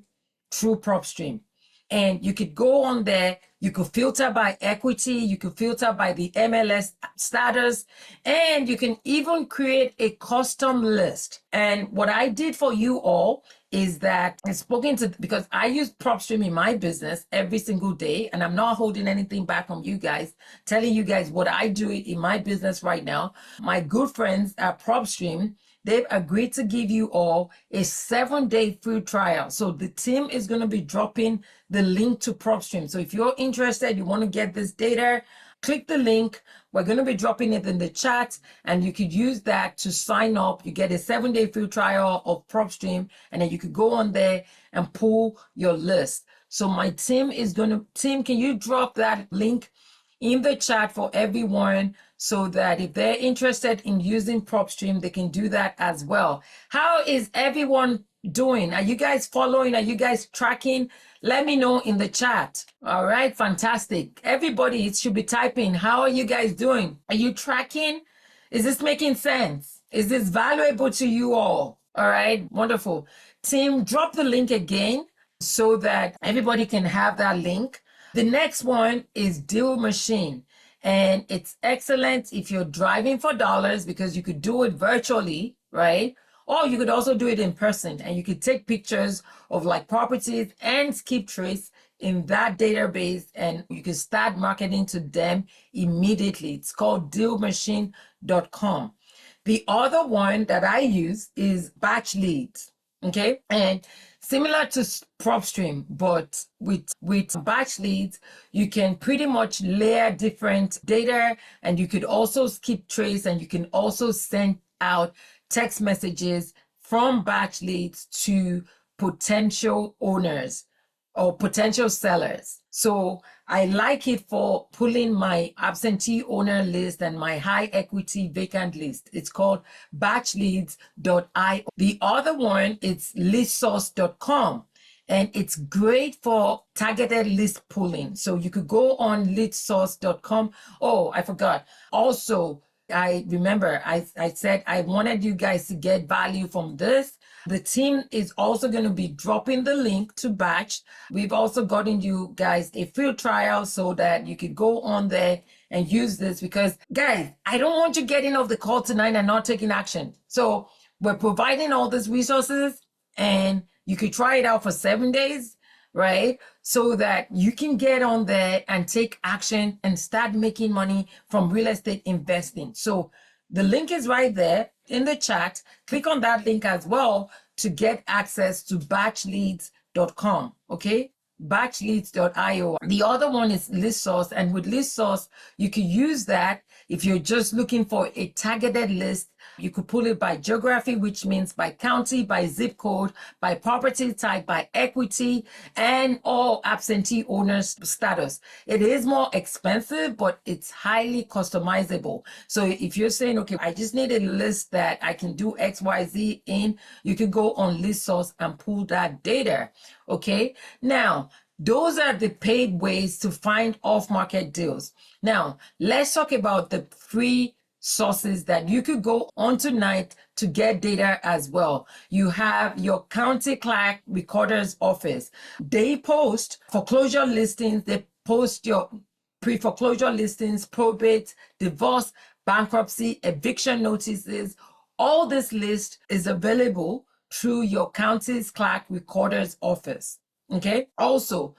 through PropStream. And you could go on there, you could filter by equity, you could filter by the MLS status, and you can even create a custom list. And what I did for you all is that I've spoken to, because I use PropStream in my business every single day, and I'm not holding anything back from you guys, telling you guys what I do in my business right now. My good friends at PropStream, they've agreed to give you all a 7-day free trial. So the team is going to be dropping the link to PropStream. So if you're interested, you want to get this data, click the link. We're going to be dropping it in the chat, and you could use that to sign up. You get a 7-day free trial of PropStream, and then you could go on there and pull your list. So my team is going to, team, can you drop that link in the chat for everyone, so that if they're interested in using PropStream, they can do that as well. How is everyone doing? Are you guys following? Are you guys tracking? Let me know in the chat. All right, fantastic. Everybody should be typing. How are you guys doing? Are you tracking? Is this making sense? Is this valuable to you all? All right, wonderful. Team, drop the link again so that everybody can have that link. The next one is Deal Machine. And it's excellent if you're driving for dollars, because you could do it virtually, right? Or you could also do it in person, and you could take pictures of like properties and skip trace in that database, and you can start marketing to them immediately. It's called dealmachine.com. The other one that I use is Batch Leads. Okay, and similar to PropStream, but with Batch Leads, you can pretty much layer different data, and you could also skip trace, and you can also send out text messages from batch leads to potential owners or potential sellers. So I like it for pulling my absentee owner list and my high equity vacant list. It's called batchleads.io. The other one is listsource.com. And it's great for targeted list pulling. So you could go on leadsource.com. Oh, I forgot. Also, I remember I said I wanted you guys to get value from this. The team is also going to be dropping the link to Batch. We've also gotten you guys a free trial so that you could go on there and use this, because guys, I don't want you getting off the call tonight and not taking action. So we're providing all these resources, and you could try it out for 7 days, right? So that you can get on there and take action and start making money from real estate investing. So the link is right there in the chat. Click on that link as well to get access to batchleads.com, okay? Batchleads.io. The other one is ListSource, and with ListSource, you can use that if you're just looking for a targeted list. You could pull it by geography, which means by county, by zip code, by property type, by equity, and all absentee owners status. It is more expensive, but it's highly customizable. So if you're saying, okay, I just need a list that I can do XYZ in, you can go on ListSource and pull that data, okay? Now, those are the paid ways to find off-market deals. Now, let's talk about the free sources that you could go on tonight to get data as well. You have your county clerk recorder's office. They post foreclosure listings. They post your pre-foreclosure listings, probate, divorce, bankruptcy, eviction notices. All this list is available through your county's clerk recorder's office. Okay. Also,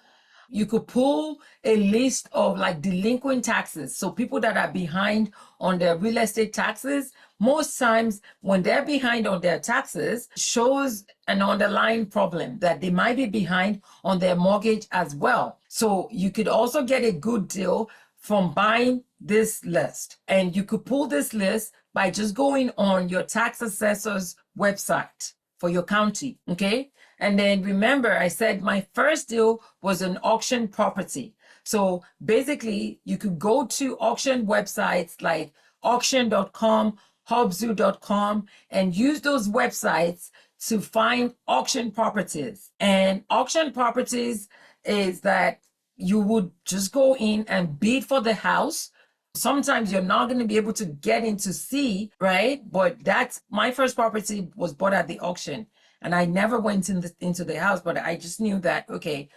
you could pull a list of like delinquent taxes. So people that are behind on their real estate taxes, most times when they're behind on their taxes, shows an underlying problem that they might be behind on their mortgage as well. So you could also get a good deal from buying this list. And you could pull this list by just going on your tax assessor's website for your county, okay? And then remember, I said my first deal was an auction property. So basically, you could go to auction websites like auction.com, hubzoo.com, and use those websites to find auction properties. And auction properties is that you would just go in and bid for the house. Sometimes you're not going to be able to get in to see, right? But that's my first property was bought at the auction. And I never went into the house, but I just knew that, okay,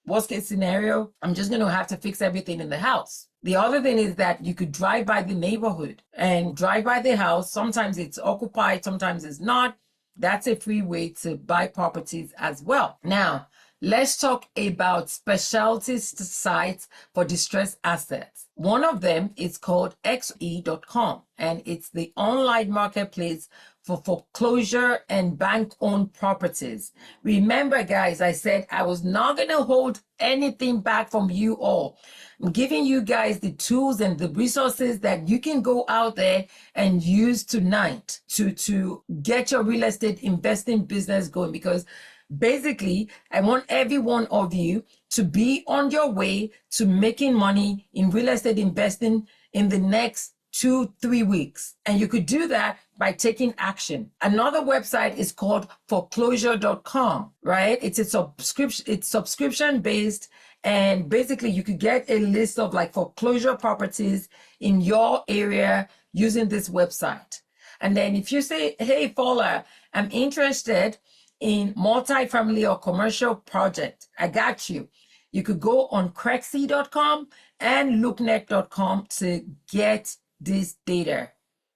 worst case scenario, I'm just going to have to fix everything in the house. The other thing is that you could drive by the neighborhood and drive by the house. Sometimes it's occupied, sometimes it's not. That's a free way to buy properties as well. Now, let's talk about specialty sites for distressed assets. One of them is called xe.com, and it's the online marketplace for foreclosure and bank-owned properties. Remember, guys, I said I was not going to hold anything back from you all. I'm giving you guys the tools and the resources that you can go out there and use tonight to get your real estate investing business going, because basically, I want every one of you to be on your way to making money in real estate investing in the next 2-3 weeks. And you could do that by taking action. Another website is called foreclosure.com, right? It's subscription based. And basically you could get a list of like foreclosure properties in your area using this website. And then if you say, hey, Paula, I'm interested in multi-family or commercial project, I got you. You could go on crexy.com and looknet.com to get this data,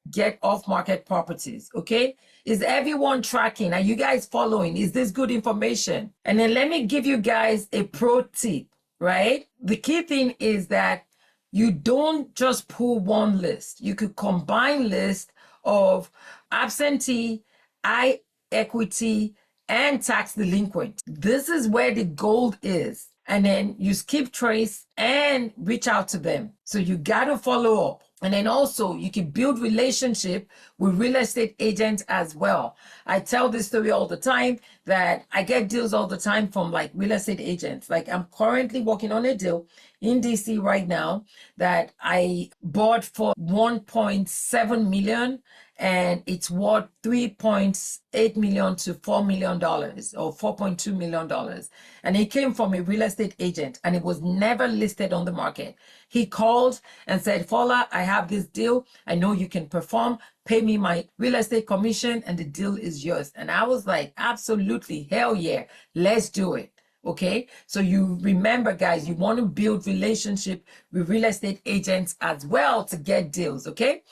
get off-market properties, okay? Is everyone tracking? Are you guys following? Is this good information? And then let me give you guys a pro tip, right? The key thing is that you don't just pull one list. You could combine lists of absentee, high equity, and tax delinquent. This is where the gold is. And then you skip trace and reach out to them. So you got to follow up, And then also you can build relationship with real estate agents as well. I tell this story all the time that I get deals all the time from like real estate agents. Like I'm currently working on a deal in DC right now that I bought for 1.7 million and it's worth 3.8 million to $4 million or $4.2 million. And it came from a real estate agent and it was never listed on the market. He called and said, Fola, I have this deal. I know you can perform. Pay me my real estate commission and the deal is yours. And I was like, absolutely, hell yeah, let's do it. Okay, so you remember, guys, you want to build relationship with real estate agents as well to get deals. Okay,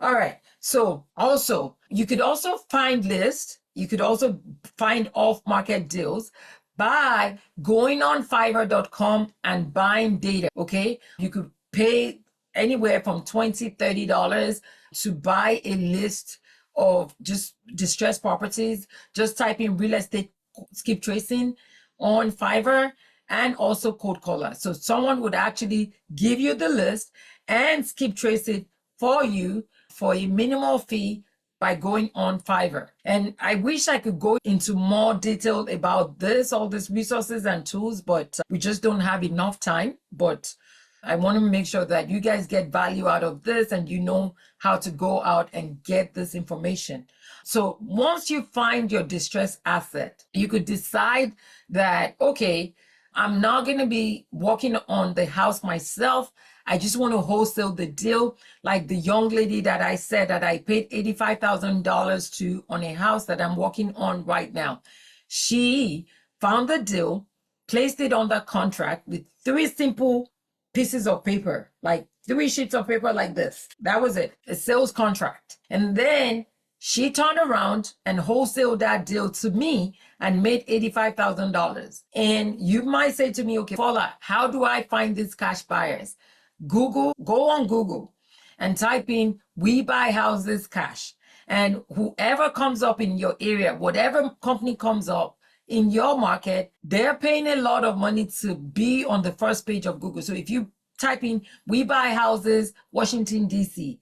all right. So also, you could also find lists. You could also find off-market deals by going on Fiverr.com and buying data. Okay, you could pay anywhere from $20, $30 to buy a list of just distressed properties. Just type in real estate skip tracing on Fiverr and also Code Caller. So someone would actually give you the list and skip trace it for you for a minimal fee by going on Fiverr. And I wish I could go into more detail about this, all these resources and tools, but we just don't have enough time. But I want to make sure that you guys get value out of this and you know how to go out and get this information. So once you find your distressed asset, you could decide that, okay, I'm not going to be working on the house myself. I just want to wholesale the deal. Like the young lady that I said that I paid $85,000 to on a house that I'm working on right now. She found the deal, placed it under contract with 3 simple pieces of paper, like 3 sheets of paper like this. That was it, a sales contract. And then she turned around and wholesaled that deal to me and made $85,000. And you might say to me, okay, Fola, how do I find these cash buyers? Go on Google and type in "We Buy Houses Cash." And whoever comes up in your area, whatever company comes up in your market, they're paying a lot of money to be on the first page of Google. So if you type in "We Buy Houses, Washington, DC,"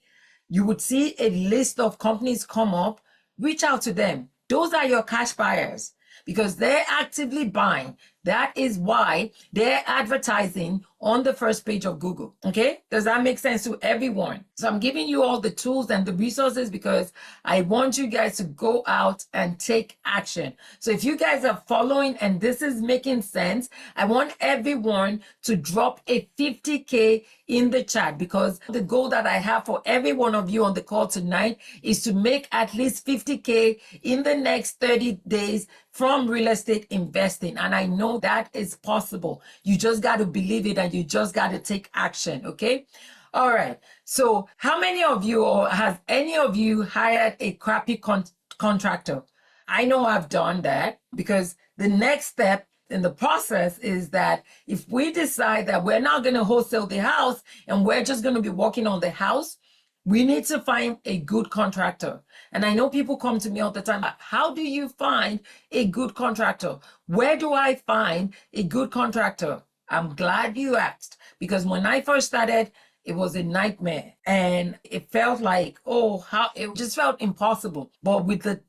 you would see a list of companies come up. Reach out to them. Those are your cash buyers because they're actively buying. That is why they're advertising on the first page of Google. Okay? Does that make sense to everyone? So I'm giving you all the tools and the resources because I want you guys to go out and take action. So if you guys are following and this is making sense, I want everyone to drop a 50K in the chat because the goal that I have for every one of you on the call tonight is to make at least 50K in the next 30 days from real estate investing. And I know that is possible. You just got to believe it and you just got to take action. Okay. All right. So how many of you or has any of you hired a crappy contractor? I know I've done that because the next step in the process is that if we decide that we're not going to wholesale the house and we're just going to be working on the house, we need to find a good contractor. And I know people come to me all the time. How do you find a good contractor? Where do I find a good contractor? I'm glad you asked because when I first started, it was a nightmare and it felt like, it just felt impossible. But with the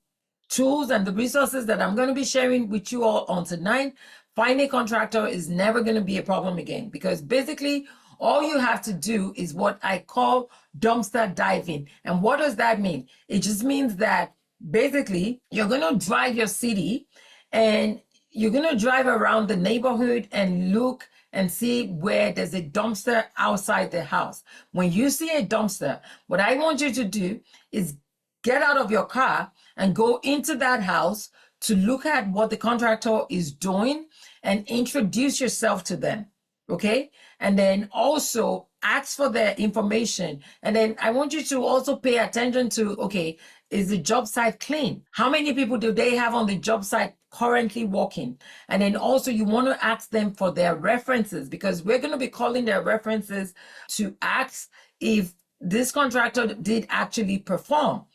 tools and the resources that I'm going to be sharing with you all on tonight, finding a contractor is never going to be a problem again because basically all you have to do is what I call dumpster diving. And what does that mean? It just means that basically you're going to drive your city and you're going to drive around the neighborhood and look and see where there's a dumpster outside the house. When you see a dumpster, what I want you to do is get out of your car and go into that house to look at what the contractor is doing and introduce yourself to them. Okay. And then also ask for their information. And then I want you to also pay attention to, okay, is the job site clean? How many people do they have on the job site currently working? And then also you want to ask them for their references because we're going to be calling their references to ask if this contractor did actually perform.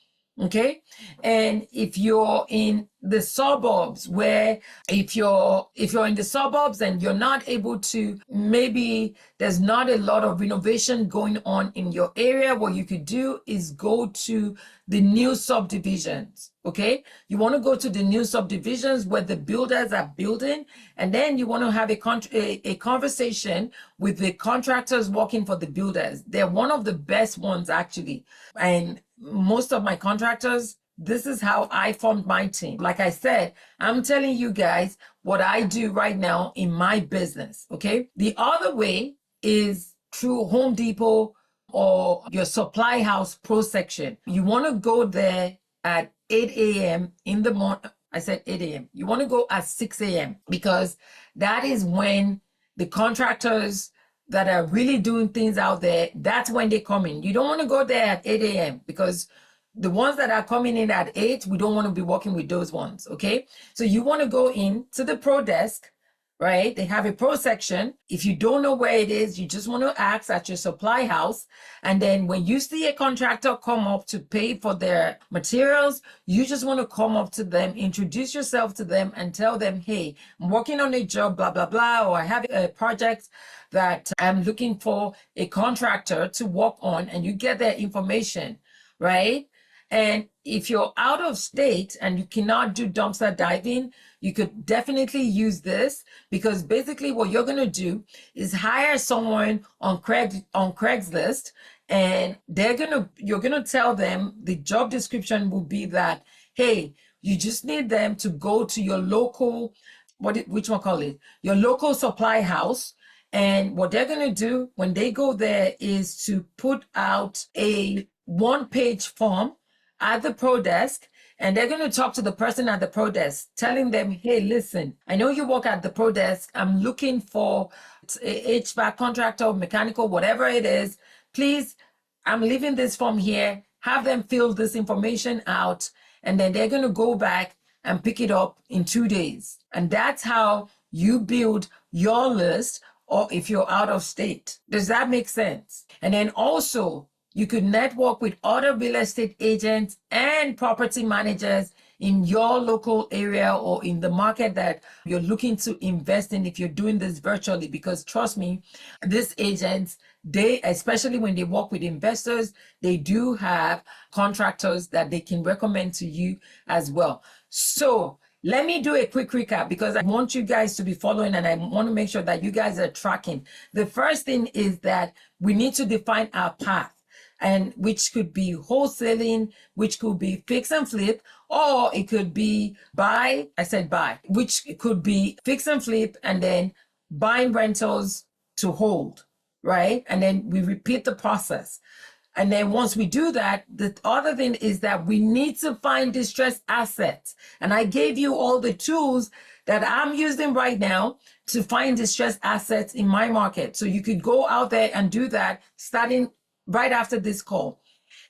Okay. And if you're in the suburbs, where if you're in the suburbs and you're not able to, maybe there's not a lot of renovation going on in your area, what you could do is go to the new subdivisions. Okay. You want to go to the new subdivisions where the builders are building, and then you want to have a conversation with the contractors working for the builders. They're one of the best ones, actually. And most of my contractors, this is how I formed my team. Like I said, I'm telling you guys what I do right now in my business. Okay. The other way is through Home Depot or your supply house pro section. You want to go there at 8 a.m. in the morning. I said 8 a.m. You want to go at 6 a.m. because that is when the contractors that are really doing things out there, that's when they come in. You don't want to go there at 8 a.m. because the ones that are coming in at 8, we don't want to be working with those ones, okay? So you want to go in to the pro desk, right? They have a pro section. If you don't know where it is, you just want to ask at your supply house. And then when you see a contractor come up to pay for their materials, you just want to come up to them, introduce yourself to them and tell them, hey, I'm working on a job, blah, blah, blah, or I have a project that I'm looking for a contractor to work on, and you get their information, right? And if you're out of state and you cannot do dumpster diving, you could definitely use this, because basically what you're going to do is hire someone on Craigslist, and you're going to tell them, the job description will be that, hey, you just need them to go to your local, your local supply house. And what they're going to do when they go there is to put out a one-page form at the pro desk, and they're going to talk to the person at the pro desk, telling them, hey, listen, I know you work at the pro desk. I'm looking for a HVAC contractor, mechanical, whatever it is. Please, I'm leaving this form here. Have them fill this information out, and then they're going to go back and pick it up in 2 days. And that's how you build your list, or if you're out of state. Does that make sense? And then also, you could network with other real estate agents and property managers in your local area or in the market that you're looking to invest in if you're doing this virtually. Because trust me, these agents, they, especially when they work with investors, they do have contractors that they can recommend to you as well. So let me do a quick recap, because I want you guys to be following and I want to make sure that you guys are tracking. The first thing is that we need to define our path, and which could be wholesaling, which could be fix and flip, or it could be buy, which could be fix and flip and then buying rentals to hold, right? And then we repeat the process. And then once we do that, the other thing is that we need to find distressed assets. And I gave you all the tools that I'm using right now to find distressed assets in my market. So you could go out there and do that starting right after this call.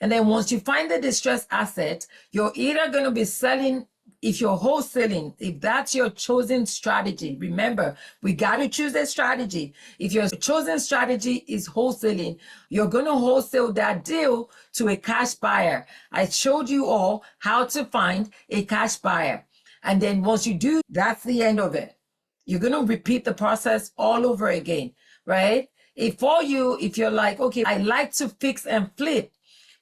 And then once you find the distressed asset, you're either going to be selling, if you're wholesaling, if that's your chosen strategy. Remember, we got to choose a strategy. If your chosen strategy is wholesaling, you're going to wholesale that deal to a cash buyer. I showed you all how to find a cash buyer. And then once you do, that's the end of it. You're going to repeat the process all over again, right? If you're like, okay, I like to fix and flip,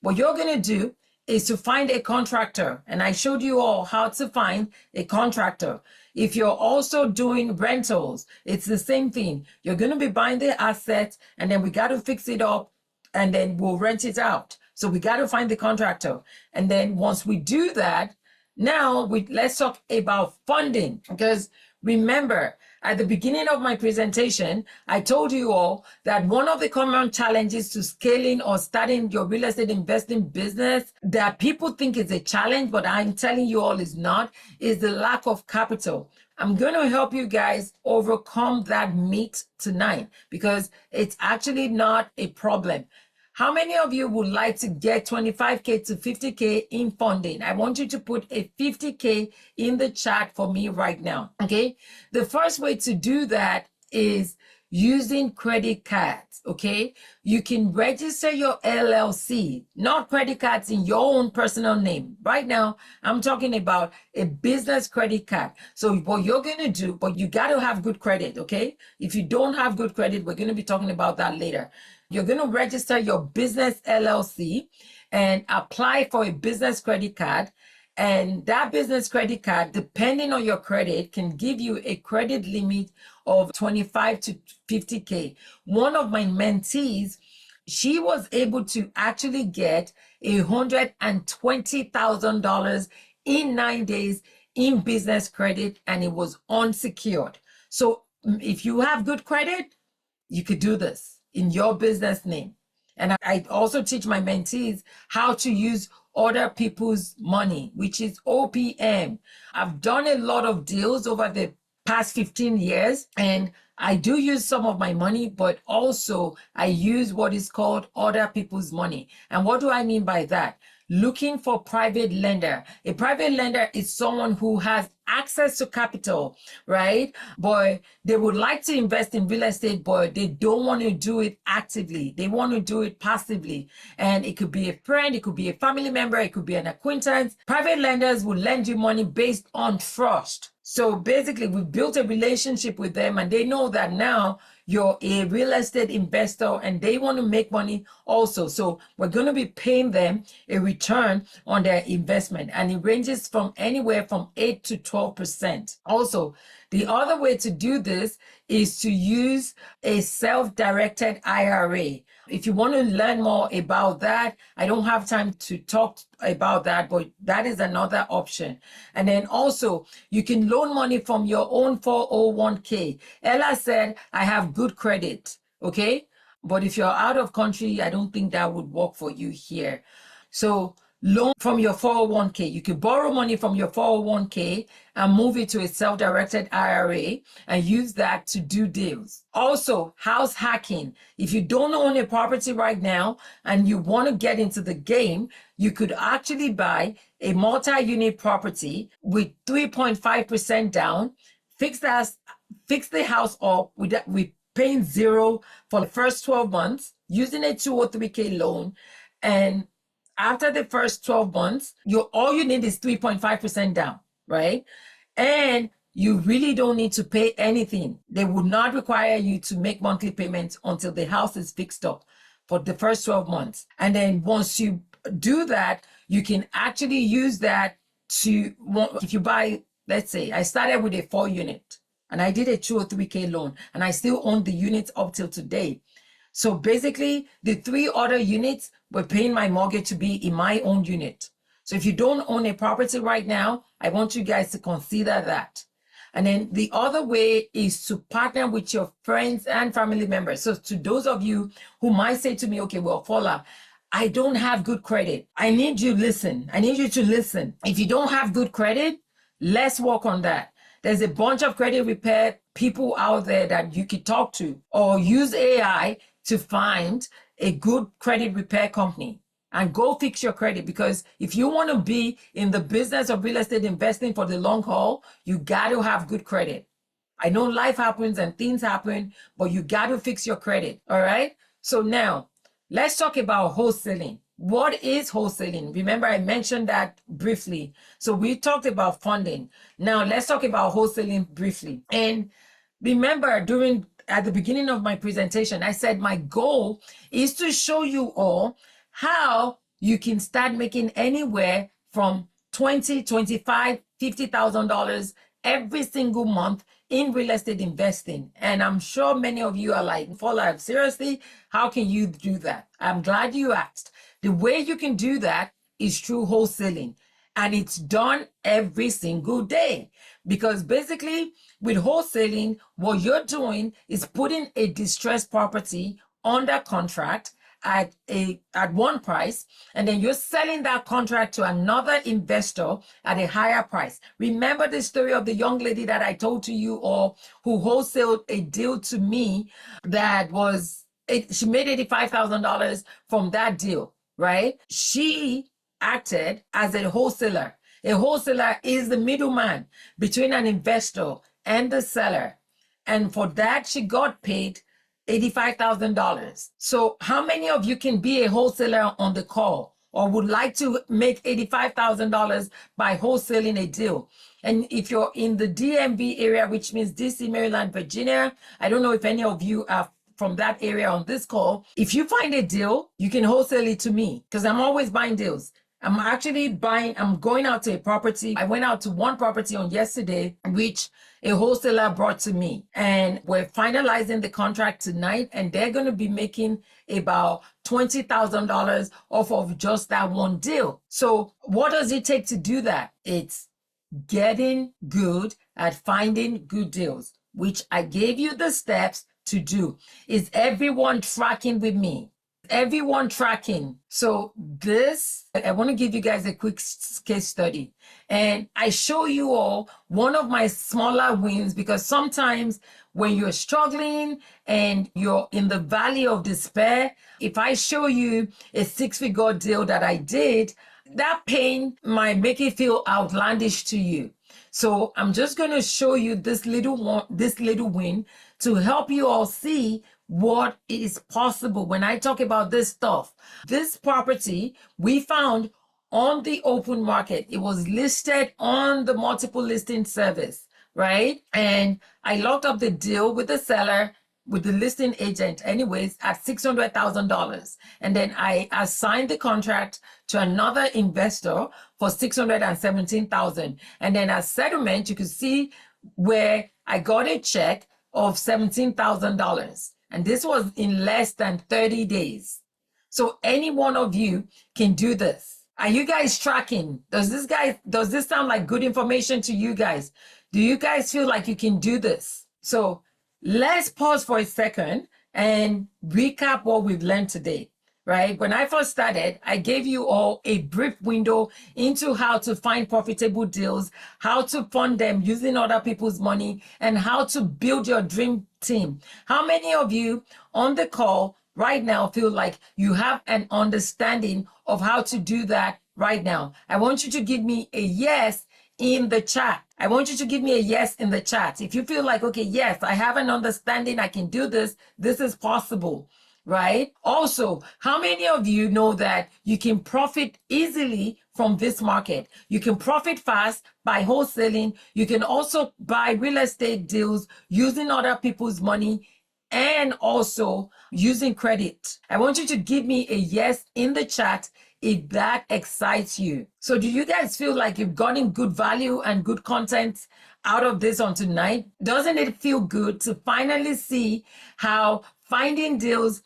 what you're going to do is to find a contractor. And I showed you all how to find a contractor. If you're also doing rentals, it's the same thing. You're going to be buying the asset, and then we got to fix it up, and then we'll rent it out. So we got to find the contractor. And then once we do that, now let's talk about funding, because remember, at the beginning of my presentation, I told you all that one of the common challenges to scaling or starting your real estate investing business that people think is a challenge, but I'm telling you all is not, is the lack of capital. I'm going to help you guys overcome that myth tonight, because it's actually not a problem. How many of you would like to get 25K to 50K in funding? I want you to put a 50K in the chat for me right now, okay? The first way to do that is using credit cards, okay? You can register your LLC, not credit cards in your own personal name. Right now, I'm talking about a business credit card. So what you're going to do, but you got to have good credit, okay? If you don't have good credit, we're going to be talking about that later. You're going to register your business LLC and apply for a business credit card. And that business credit card, depending on your credit, can give you a credit limit of 25 to 50K. One of my mentees, she was able to actually get $120,000 in 9 days in business credit, and it was unsecured. So if you have good credit, you could do this in your business name. And I also teach my mentees how to use other people's money, which is OPM. I've done a lot of deals over the past 15 years, and I do use some of my money, but also I use what is called other people's money. And what do I mean by that? Looking for private lender. A private lender is someone who has access to capital, right? But they would like to invest in real estate, but they don't want to do it actively. They want to do it passively. And it could be a friend, it could be a family member, it could be an acquaintance. Private lenders will lend you money based on trust. So basically, we built a relationship with them, and they know that now you're a real estate investor and they want to make money also. So we're going to be paying them a return on their investment, and it ranges from anywhere from 8 to 12%. Also, the other way to do this is to use a self-directed IRA. If you want to learn more about that, I don't have time to talk about that, but that is another option. And then also, you can loan money from your own 401k. Ella said, I have good credit, okay? But if you're out of country, I don't think that would work for you here. So loan from your 401k. You can borrow money from your 401k and move it to a self-directed IRA and use that to do deals. Also, house hacking. If you don't own a property right now and you want to get into the game, you could actually buy a multi-unit property with 3.5% down, fix the house up with paying zero for the first 12 months, using a 203k loan, and after the first 12 months, all you need is 3.5% down, right? And you really don't need to pay anything. They would not require you to make monthly payments until the house is fixed up for the first 12 months. And then once you do that, you can actually use that if you buy, let's say, I started with a 4-unit and I did a 203k loan and I still own the units up till today. So basically, the 3 other units were paying my mortgage to be in my own unit. So if you don't own a property right now, I want you guys to consider that. And then the other way is to partner with your friends and family members. So to those of you who might say to me, okay, well, Fola, I don't have good credit. I need you to listen. If you don't have good credit, let's work on that. There's a bunch of credit repair people out there that you can talk to, or use AI to find a good credit repair company and go fix your credit. Because if you want to be in the business of real estate investing for the long haul, you got to have good credit. I know life happens and things happen, but you got to fix your credit. All right. So now let's talk about wholesaling. What is wholesaling? Remember, I mentioned that briefly. So we talked about funding. Now let's talk about wholesaling briefly. And remember, at the beginning of my presentation, I said my goal is to show you all how you can start making anywhere from $20,000, $25,000, $50,000 every single month in real estate investing. And I'm sure many of you are like, Fola, seriously, how can you do that? I'm glad you asked. The way you can do that is through wholesaling. And it's done every single day. Because basically, with wholesaling, what you're doing is putting a distressed property under contract at one price, and then you're selling that contract to another investor at a higher price. Remember the story of the young lady that I told to you, or who wholesaled a deal to me that she made $85,000 from that deal, right? She acted as a wholesaler. A wholesaler is the middleman between an investor and the seller. And for that, she got paid $85,000. So how many of you can be a wholesaler on the call or would like to make $85,000 by wholesaling a deal? And if you're in the DMV area, which means DC, Maryland, Virginia, I don't know if any of you are from that area on this call. If you find a deal, you can wholesale it to me because I'm always buying deals. I'm going out to a property. I went out to one property on yesterday, which a wholesaler brought to me. And we're finalizing the contract tonight, and they're going to be making about $20,000 off of just that one deal. So what does it take to do that? It's getting good at finding good deals, which I gave you the steps to do. Is everyone tracking with me? Everyone tracking? So this, I want to give you guys a quick case study. And I show you all one of my smaller wins because sometimes when you're struggling and you're in the valley of despair, if I show you a 6-figure deal that I did, that pain might make it feel outlandish to you. So I'm just going to show you this little win to help you all see what is possible when I talk about this stuff. This property we found on the open market. It was listed on the multiple listing service, right? And I locked up the deal with the seller, with the listing agent anyways, at $600,000. And then I assigned the contract to another investor for $617,000. And then as settlement, you can see where I got a check of $17,000. And this was in less than 30 days. So any one of you can do this. Are you guys tracking? Does this sound like good information to you guys? Do you guys feel like you can do this? So let's pause for a second and recap what we've learned today, right? When I first started, I gave you all a brief window into how to find profitable deals, how to fund them using other people's money, and how to build your dream team. How many of you on the call right now feel like you have an understanding of how to do that right now? I want you to give me a yes in the chat. I want you to give me a yes in the chat. If you feel like, okay, yes, I have an understanding, I can do this, this is possible, right? Also, how many of you know that you can profit easily from this market? You can profit fast by wholesaling. You can also buy real estate deals using other people's money and also using credit. I want you to give me a yes in the chat if that excites you. So do you guys feel like you've gotten good value and good content out of this on tonight? Doesn't it feel good to finally see how finding deals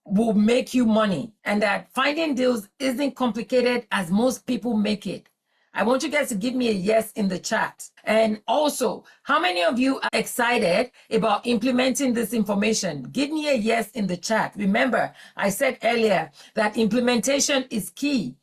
will make you money and that finding deals isn't complicated as most people make it? I want you guys to give me a yes in the chat. And also, how many of you are excited about implementing this information? Give me a yes in the chat. Remember, I said earlier that implementation is key,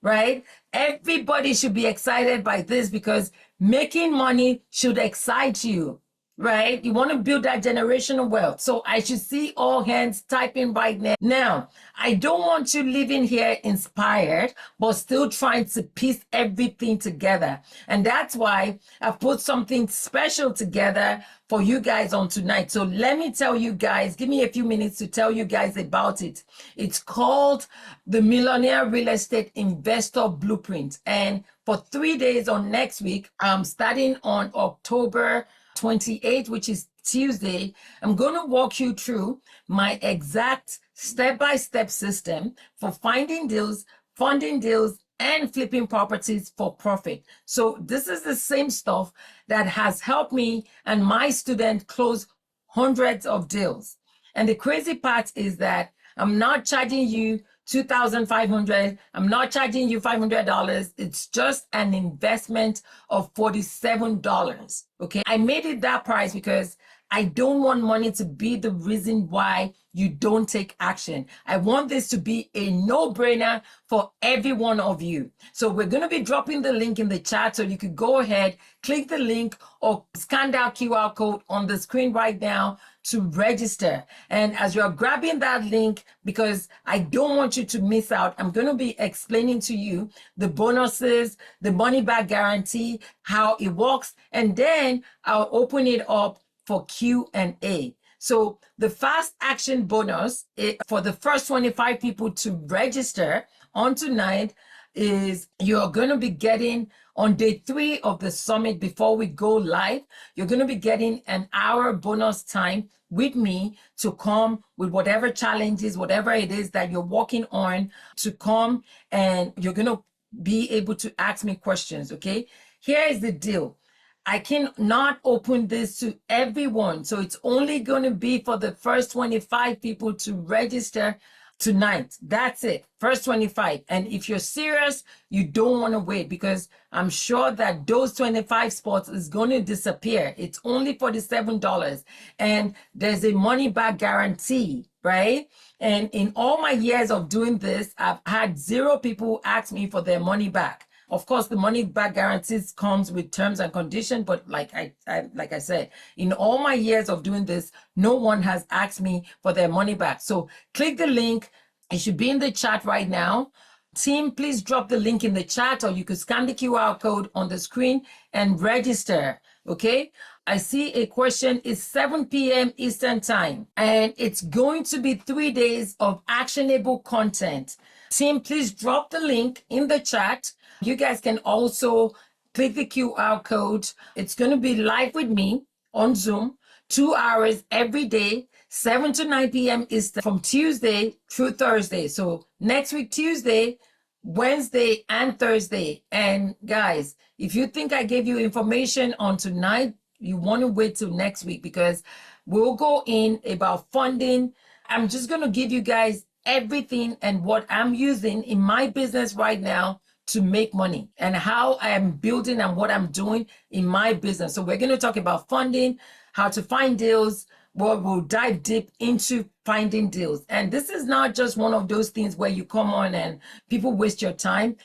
right? Everybody should be excited by this because making money should excite you, right? You want to build that generational wealth. So I should see all hands typing right now. Now, I don't want you living here inspired, but still trying to piece everything together. And that's why I've put something special together for you guys on tonight. So let me tell you guys, give me a few minutes to tell you guys about it. It's called the Millionaire Real Estate Investor Blueprint. And for 3 days on next week, I'm starting on October 28th, which is Tuesday, I'm going to walk you through my exact step-by-step system for finding deals, funding deals, and flipping properties for profit. So this is the same stuff that has helped me and my students close hundreds of deals. And the crazy part is that I'm not charging you $2,500. I'm not charging you $500. It's just an investment of $47. Okay. I made it that price because I don't want money to be the reason why you don't take action. I want this to be a no-brainer for every one of you. So we're going to be dropping the link in the chat so you could go ahead, click the link or scan that QR code on the screen right now to register. And as you're grabbing that link, because I don't want you to miss out, I'm going to be explaining to you the bonuses, the money back guarantee, how it works, and then I'll open it up for Q&A. So the fast action bonus for the first 25 people to register on tonight is you're going to be getting on day 3 of the summit before we go live, you're going to be getting an hour bonus time with me to come with whatever challenges, whatever it is that you're working on, to come, and you're going to be able to ask me questions. Okay. Here is the deal. I cannot open this to everyone. So it's only going to be for the first 25 people to register tonight. That's it. First 25. And if you're serious, you don't want to wait, because I'm sure that those 25 spots is going to disappear. It's only $47 and there's a money back guarantee, right? And in all my years of doing this, I've had 0 people ask me for their money back. Of course, the money back guarantees comes with terms and conditions, but like I said, in all my years of doing this, no one has asked me for their money back. So click the link. It should be in the chat right now. Team, please drop the link in the chat, or you could scan the QR code on the screen and register. Okay. I see a question. It's 7 p.m. Eastern time, and it's going to be 3 days of actionable content. Team, please drop the link in the chat. You guys can also click the QR code. It's going to be live with me on Zoom, 2 hours every day, 7 to 9 p.m. Eastern, from Tuesday through Thursday. So next week, Tuesday, Wednesday, and Thursday. And guys, if you think I gave you information on tonight, you want to wait till next week, because we'll go in about funding. I'm just going to give you guys everything and what I'm using in my business right now to make money, and how I am building and what I'm doing in my business. So we're going to talk about funding, how to find deals. We'll dive deep into finding deals. And this is not just one of those things where you come on and people waste your time.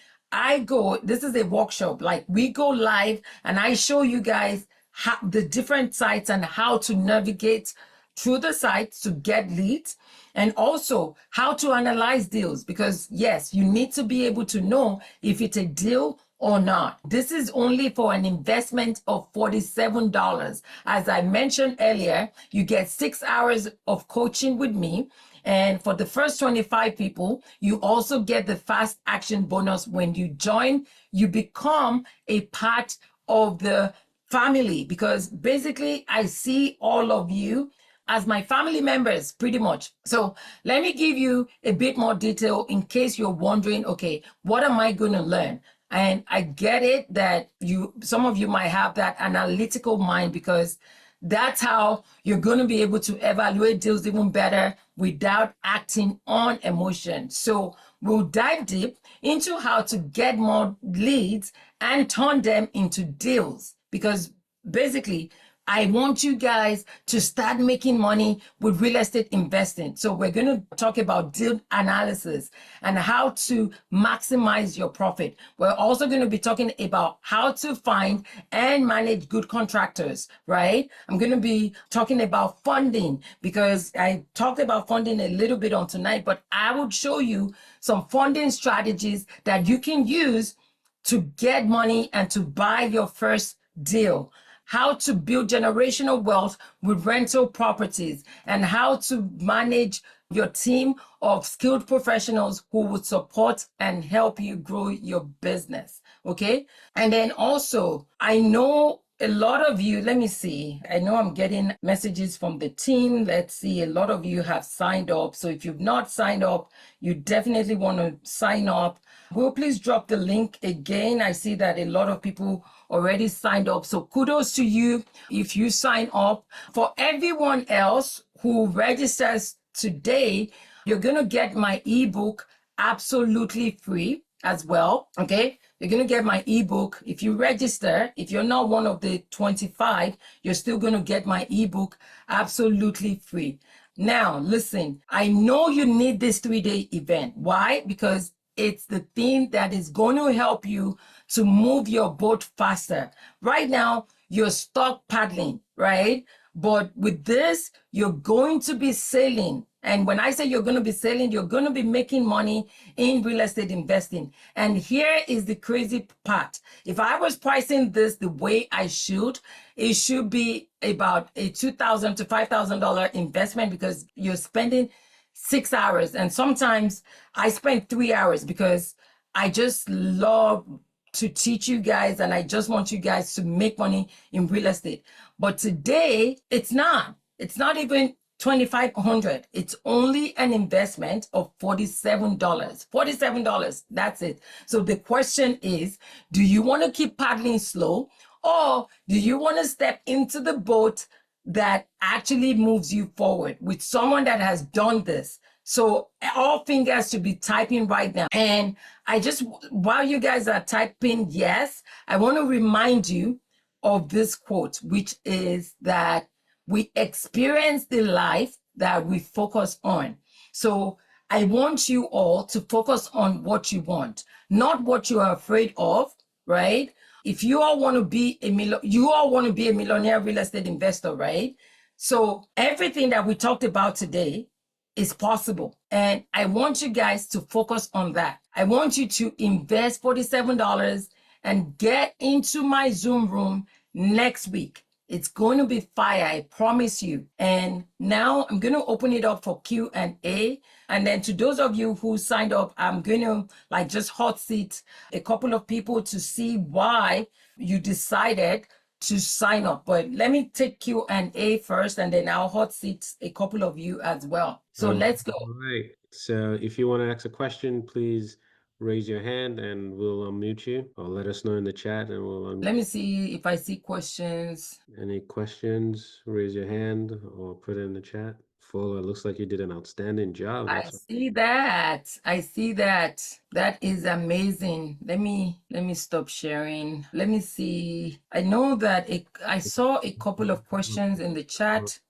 This is a workshop. Like, we go live and I show you guys how the different sites and how to navigate through the sites to get leads, and also how to analyze deals, because yes, you need to be able to know if it's a deal or not. This is only for an investment of $47. As I mentioned earlier, you get 6 hours of coaching with me. And for the first 25 people, you also get the fast action bonus. When you join, you become a part of the family, because basically I see all of you as my family members, pretty much. So let me give you a bit more detail in case you're wondering, okay, what am I going to learn? And I get it that some of you might have that analytical mind, because that's how you're going to be able to evaluate deals even better without acting on emotion. So we'll dive deep into how to get more leads and turn them into deals, because basically, I want you guys to start making money with real estate investing. So we're going to talk about deal analysis and how to maximize your profit. We're also going to be talking about how to find and manage good contractors, right? I'm going to be talking about funding, because I talked about funding a little bit on tonight, but I would show you some funding strategies that you can use to get money and to buy your first deal. How to build generational wealth with rental properties, and how to manage your team of skilled professionals who would support and help you grow your business. Okay. And then also, I know a lot of you, let me see, I know I'm getting messages from the team. Let's see, a lot of you have signed up. So if you've not signed up, you definitely want to sign up. Will please drop the link again? I see that a lot of people already signed up. So kudos to you if you sign up. For everyone else who registers today, you're going to get my ebook absolutely free as well. Okay. You're going to get my ebook. If you register, if you're not one of the 25, you're still going to get my ebook absolutely free. Now, listen, I know you need this 3-day event. Why? Because it's the thing that is going to help you to move your boat faster. Right now, you're stuck paddling, right? But with this, you're going to be sailing. And when I say you're going to be selling, you're going to be making money in real estate investing. And here is the crazy part. If I was pricing this the way I should, it should be about a $2,000 to $5,000 investment, because you're spending 6 hours. And sometimes I spend 3 hours because I just love to teach you guys, and I just want you guys to make money in real estate. But today, it's not even $2,500. It's only an investment of $47. $47, that's it. So the question is, do you want to keep paddling slow, or do you want to step into the boat that actually moves you forward with someone that has done this? So all fingers should be typing right now. And I just, while you guys are typing yes, I want to remind you of this quote, which is that we experience the life that we focus on. So I want you all to focus on what you want, not what you are afraid of, right? If you all want to be a millionaire real estate investor, right? So everything that we talked about today is possible. And I want you guys to focus on that. I want you to invest $47 and get into my Zoom room next week. It's going to be fire, I promise you. And now I'm going to open it up for Q&A. And then to those of you who signed up, I'm going to just hot seat a couple of people to see why you decided to sign up. But let me take Q&A first, and then I'll hot seat a couple of you as well. So let's go. All right. So if you want to ask a question, please raise your hand and we'll unmute you, or let us know in the chat and we'll unmute. Let me see if I see questions. Any questions? Raise your hand or put it in the chat. Fuller, looks like you did an outstanding job. I see that. I see that. That is amazing. Let me stop sharing. Let me see. I know that I saw a couple of questions in the chat.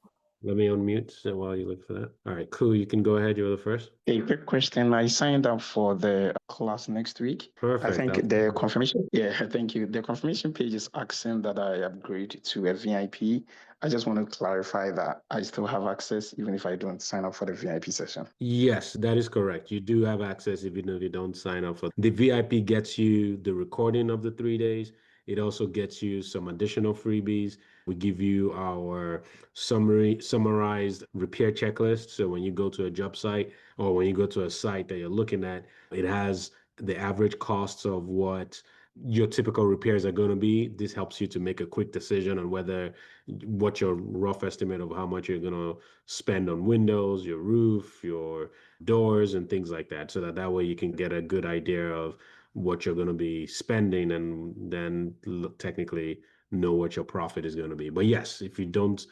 Let me unmute so while you look for that. All right, cool. You can go ahead. You're the first. A quick question. I signed up for the class next week. Perfect. I think the confirmation. Yeah, thank you. The confirmation page is asking that I upgrade to a VIP. I just want to clarify that I still have access even if I don't sign up for the VIP session. Yes, that is correct. You do have access even if you don't sign up for the VIP. Gets you the recording of the 3 days. It also gets you some additional freebies. We give you our summarized repair checklist. So when you go to a job site or when you go to a site that you're looking at, it has the average costs of what your typical repairs are going to be. This helps you to make a quick decision on what your rough estimate of how much you're going to spend on windows, your roof, your doors, and things like that. So that way you can get a good idea of what you're going to be spending, and then technically know what your profit is going to be. But yes, if you don't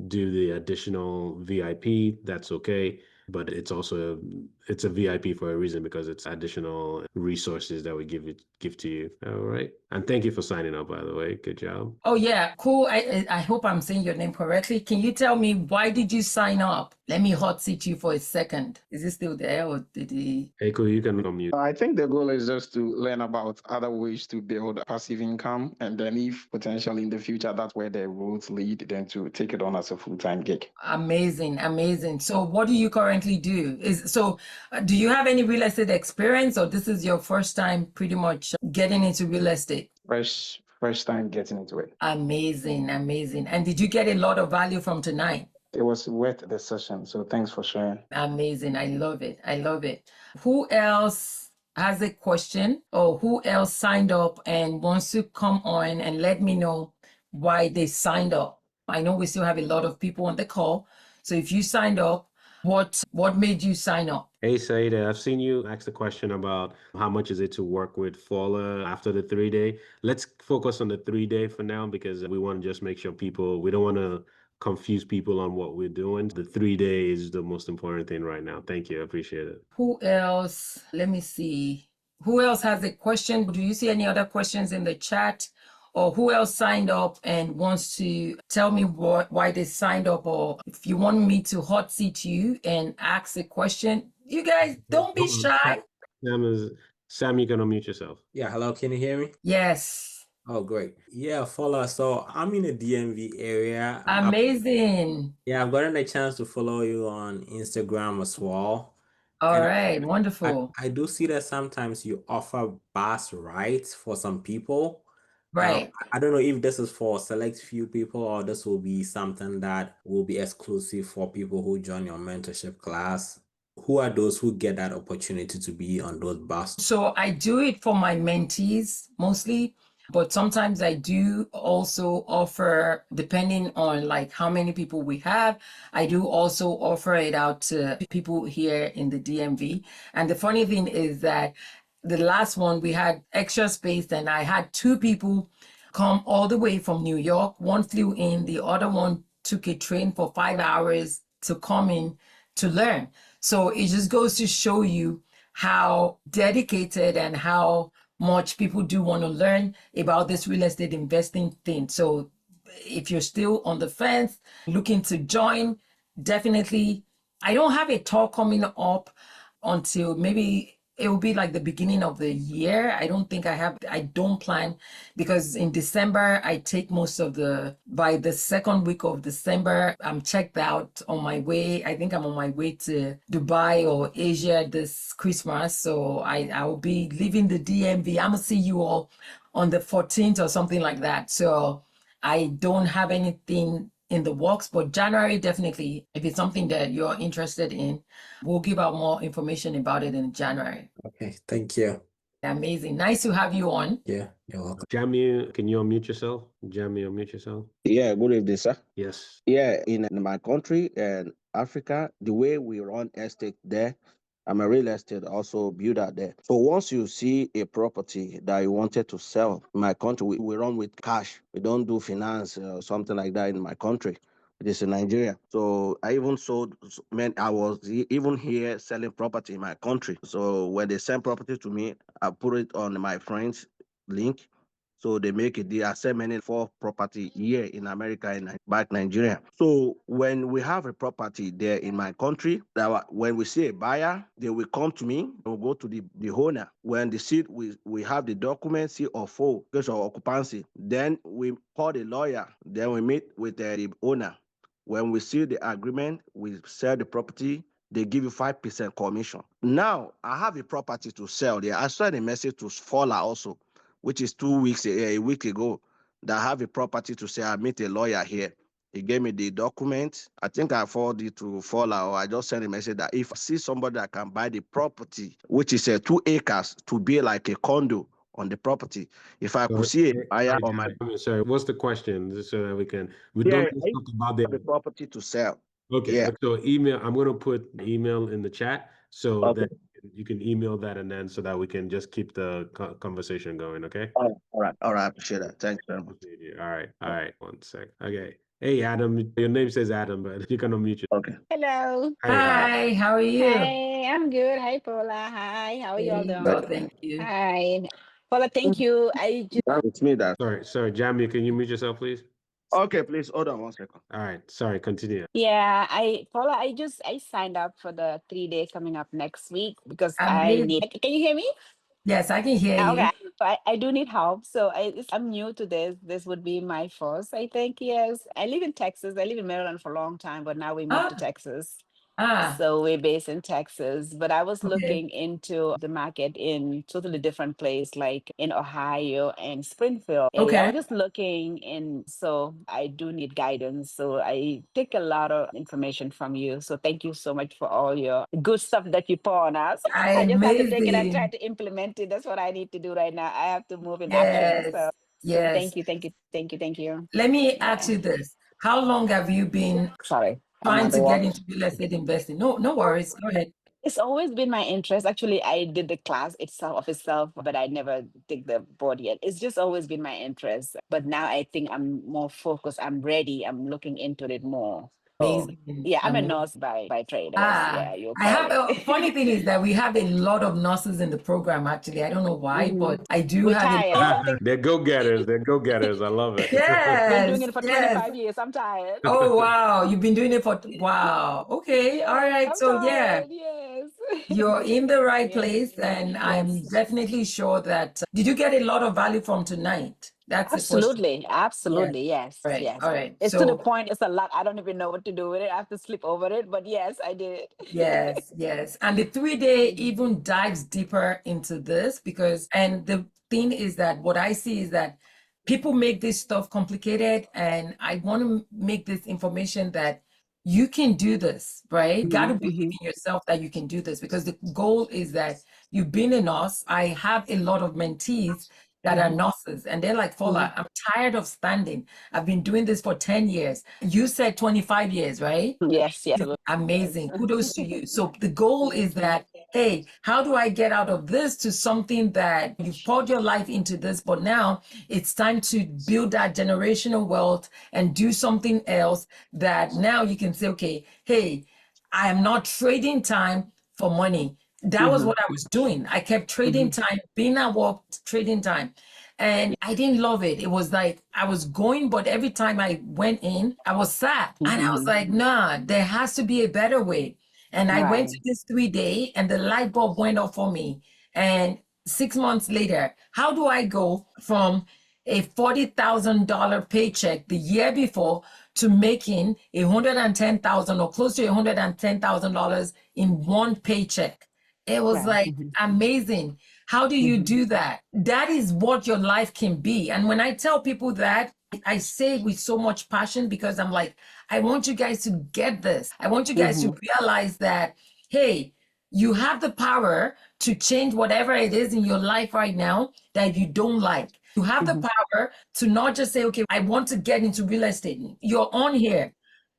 do the additional VIP, that's okay. But it's a VIP for a reason, because it's additional resources that we give to you. All right. And thank you for signing up, by the way. Good job. Oh yeah, cool. I hope I'm saying your name correctly. Can you tell me, why did you sign up? Let me hot seat you for a second. Is it still there, or did he? Hey, cool. You can unmute. I think the goal is just to learn about other ways to build passive income. And then if potentially in the future, that's where the roads lead, then to take it on as a full-time gig. Amazing, amazing. So what do you currently do? Do you have any real estate experience, or this is your first time pretty much getting into real estate? First time getting into it. Amazing, amazing. And did you get a lot of value from tonight? It was worth the session. So thanks for sharing. Amazing. I love it. I love it. Who else has a question, or who else signed up and wants to come on and let me know why they signed up? I know we still have a lot of people on the call. So if you signed up, what made you sign up? Hey, Saida, I've seen you ask the question about how much is it to work with Fowler after the 3 day. Let's focus on the 3 day for now, because we want to just make sure we don't want to confuse people on what we're doing. The 3 day is the most important thing right now. Thank you. I appreciate it. Who else? Let me see. Who else has a question? Do you see any other questions in the chat? Or who else signed up and wants to tell me why they signed up? Or if you want me to hot seat you and ask a question, you guys don't be shy. Sam, you can unmute yourself. Yeah, hello, can you hear me? Yes. Oh, great. Yeah, follow. So I'm in the DMV area. Amazing. I've gotten a chance to follow you on Instagram as well. All And right, wonderful. I do see that sometimes you offer bus rides for some people. Right. I don't know if this is for select few people or this will be something that will be exclusive for people who join your mentorship class. Who are those who get that opportunity to be on those buses? So I do it for my mentees mostly, but sometimes I do also offer, depending on like how many people we have, I do also offer it out to people here in the DMV. And the funny thing is that the last one we had extra space and I had two people come all the way from New York. One flew in, the other one took a train for 5 hours to come in to learn. So it just goes to show you how dedicated and how much people do want to learn about this real estate investing thing. So if you're still on the fence, looking to join, definitely. I don't have a talk coming up until maybe it will be like the beginning of the year. I don't plan because in December, I take most of by the second week of December, I'm checked out on my way. I think I'm on my way to Dubai or Asia this Christmas. So I will be leaving the DMV. I'm going to see you all on the 14th or something like that. So I don't have anything in the works, but January definitely, if it's something that you're interested in, we'll give out more information about it in January. Okay, thank you. Amazing. Nice to have you on. Yeah, you're welcome. Jamie, can you unmute yourself? Jamie, unmute yourself. Yeah, good evening, sir. Yes. Yeah, in my country and Africa, the way we run estate there, I'm a real estate also builder there. So once you see a property that you wanted to sell, in my country, we run with cash. We don't do finance or something like that in my country. It is in Nigeria. So I even sold, man, I was even here selling property in my country. So when they send property to me, I put it on my friend's link. So they make it, they are selling for property here in America and back Nigeria. So when we have a property there in my country, when we see a buyer, they will come to me, we'll go to the owner. When they see we have the document, see or full case of occupancy, then we call the lawyer, then we meet with the owner. When we see the agreement, we sell the property, they give you 5% commission. Now, I have a property to sell there. I sent a message to Fowler also, which is 2 weeks, a week ago, that I have a property to sell. I meet a lawyer here. He gave me the document. I think I forwarded it to Fowler, or I just sent a message that if I see somebody that can buy the property, which is 2 acres, to be like a condo on the property, if I could see a buyer on my... Sorry, what's the question? Just so that we Yeah, don't just talk about the property to sell. Okay, Yeah. so email, I'm going to put email in the chat so Okay. that you can email that and then so that we can just keep the conversation going, okay? All right. I appreciate that. Thanks very much. All right, 1 sec. Okay. Hey, Adam, your name says Adam, but you can unmute you. Okay. Hello. Hi, how are you? Hi, I'm good. Hi, Paula. Hi, how are you all Very doing? well, thank you. Hi. Paula, thank you. It's me that. Sorry, Jamie, can you mute yourself, please? Okay, please hold on 1 second. All right, sorry, continue. Yeah, Paula, I signed up for the 3 day coming up next week because Amazing. can you hear me? Yes, I can hear you. Okay. So I do need help. So I'm new to this. This would be my first, I think. Yes. I live in Texas. I live in Maryland for a long time, but now we moved to Texas. So we're based in Texas, but I was Okay. looking into the market in totally different place, like in Ohio and Springfield area. I Okay. was just looking in, so I do need guidance. So I take a lot of information from you. So thank you so much for all your good stuff that you pour on us. I just have to take it and try Amazing. to implement it. That's what I need to do right now. I have to move in action. So Yes. thank you. Let me ask you this. How long have you been Sorry. I'm trying on the to walk. get into real estate investing? No worries. Go ahead. It's always been my interest. Actually, I did the class itself, but I never did the board yet. It's just always been my interest. But now I think I'm more focused. I'm ready. I'm looking into it more. Amazing. Yeah, I'm a Amazing. nurse by trade. Yeah, you'll I have call a funny thing is that we have a lot of nurses in the program actually. I don't know why, but I do have tired. a lot. Something They're go-getters. I love it. been doing Yes. it for Yes. 25 years. I'm tired. Oh wow, you've been doing it for wow. Okay. All right. I'm So yeah, tired. Yes. you're in the right Yes. place, and I'm Yes. definitely sure that. Did you get a lot of value from tonight? That's it for sure. Absolutely. Yes. Right. Yes. All right. It's to the So point. It's a lot. I don't even know what to do with it. I have to sleep over it. But yes, I did. yes, yes. And the 3 day even dives deeper into this because, and the thing is that what I see is that people make this stuff complicated, and I want to make this information that you can do this, right? You got to believe in yourself that you can do this because the goal is that you've been a nurse. I have a lot of mentees that are nurses, and they're like, Fola, I'm tired of standing. I've been doing this for 10 years. You said 25 years, right? Yes. Yes. Amazing. Kudos to you. So the goal is that, hey, how do I get out of this to something that you've poured your life into this, but now it's time to build that generational wealth and do something else that now you can say, okay, hey, I am not trading time for money. That was what I was doing. I kept trading time, being at work, trading time. And I didn't love it. It was like I was going, but every time I went in, I was sad. And I was like, nah, there has to be a better way. And I went to this 3 day and the light bulb went off for me. And 6 months later, how do I go from a $40,000 paycheck the year before to making $110,000 or close to $110,000 in one paycheck? It was like amazing. How do you do that? That is what your life can be. And when I tell people that, I say it with so much passion because I'm like, I want you guys to get this. I want you guys to realize that, hey, you have the power to change whatever it is in your life right now that you don't like. You have the power to not just say, okay, I want to get into real estate. You're on here.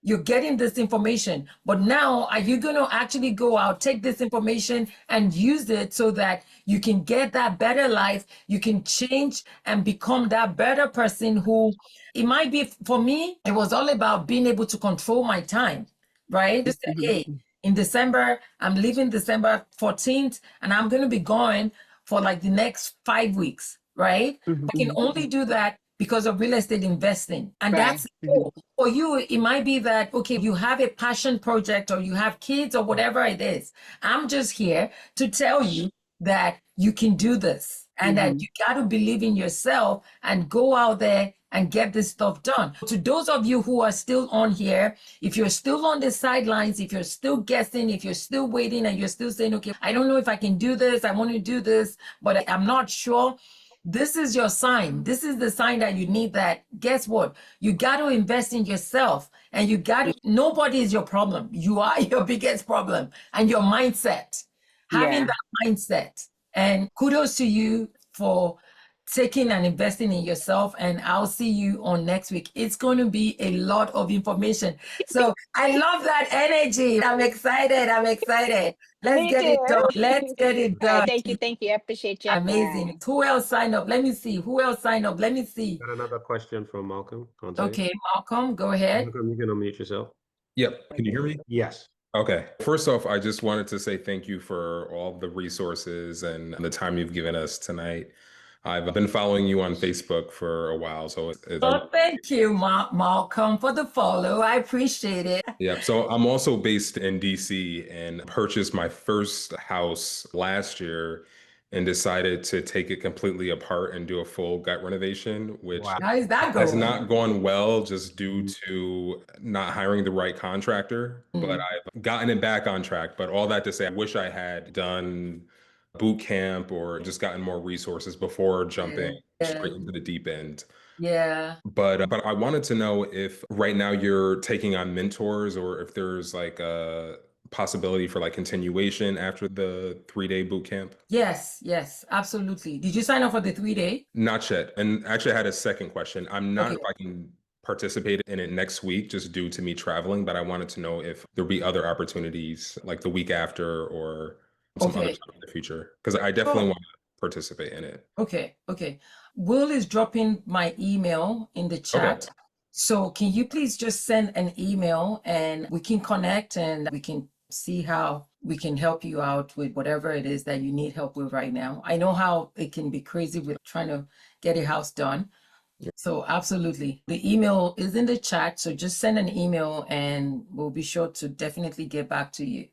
You're getting this information, but now are you going to actually go out, take this information and use it so that you can get that better life? You can change and become that better person who it might be for me. It was all about being able to control my time, right? Just say, hey, in December, I'm leaving December 14th and I'm going to be gone for like the next 5 weeks, right? I can only do that because of real estate investing. And that's cool. For you, it might be that, okay, you have a passion project or you have kids or whatever it is. I'm just here to tell you that you can do this and that you got to believe in yourself and go out there and get this stuff done. To those of you who are still on here, if you're still on the sidelines, if you're still guessing, if you're still waiting and you're still saying, okay, I don't know if I can do this, I want to do this, but I'm not sure. This is your sign. This is the sign that you need that. Guess what? You got to invest in yourself and you got to, nobody is your problem. You are your biggest problem and your mindset, having that mindset. And kudos to you for taking and investing in yourself. And I'll see you on next week. It's going to be a lot of information. So I love that energy. I'm excited. I'm excited. Let's get it done. Let's get it done. Thank you. Thank you. I appreciate you. Amazing. Who else signed up? Let me see. Who else signed up? Let me see. Got another question from Malcolm. Okay, Malcolm, go ahead. Malcolm, you can unmute yourself. Yep. Can you hear me? Yes. Okay. First off, I just wanted to say thank you for all the resources and the time you've given us tonight. I've been following you on Facebook for a while, so Well, thank you, Malcolm, for the follow. I appreciate it. yeah. So I'm also based in DC and purchased my first house last year and decided to take it completely apart and do a full gut renovation, which How is that has going? not gone well just due to not hiring the right contractor. But I've gotten it back on track. But all that to say, I wish I had done boot camp or just gotten more resources before jumping straight into the deep end. Yeah. But I wanted to know if right now you're taking on mentors or if there's like a possibility for like continuation after the 3-day boot camp. Yes, absolutely. Did you sign up for the 3-day? Not yet. And actually, I had a second question. I'm not if I can participate in it next week just due to me traveling, but I wanted to know if there'll be other opportunities like the week after or some other time in the future, because I definitely want to participate in it. Okay. Will is dropping my email in the chat. Okay. So can you please just send an email and we can connect and we can see how we can help you out with whatever it is that you need help with right now. I know how it can be crazy with trying to get a house done. So absolutely. The email is in the chat. So just send an email and we'll be sure to definitely get back to you.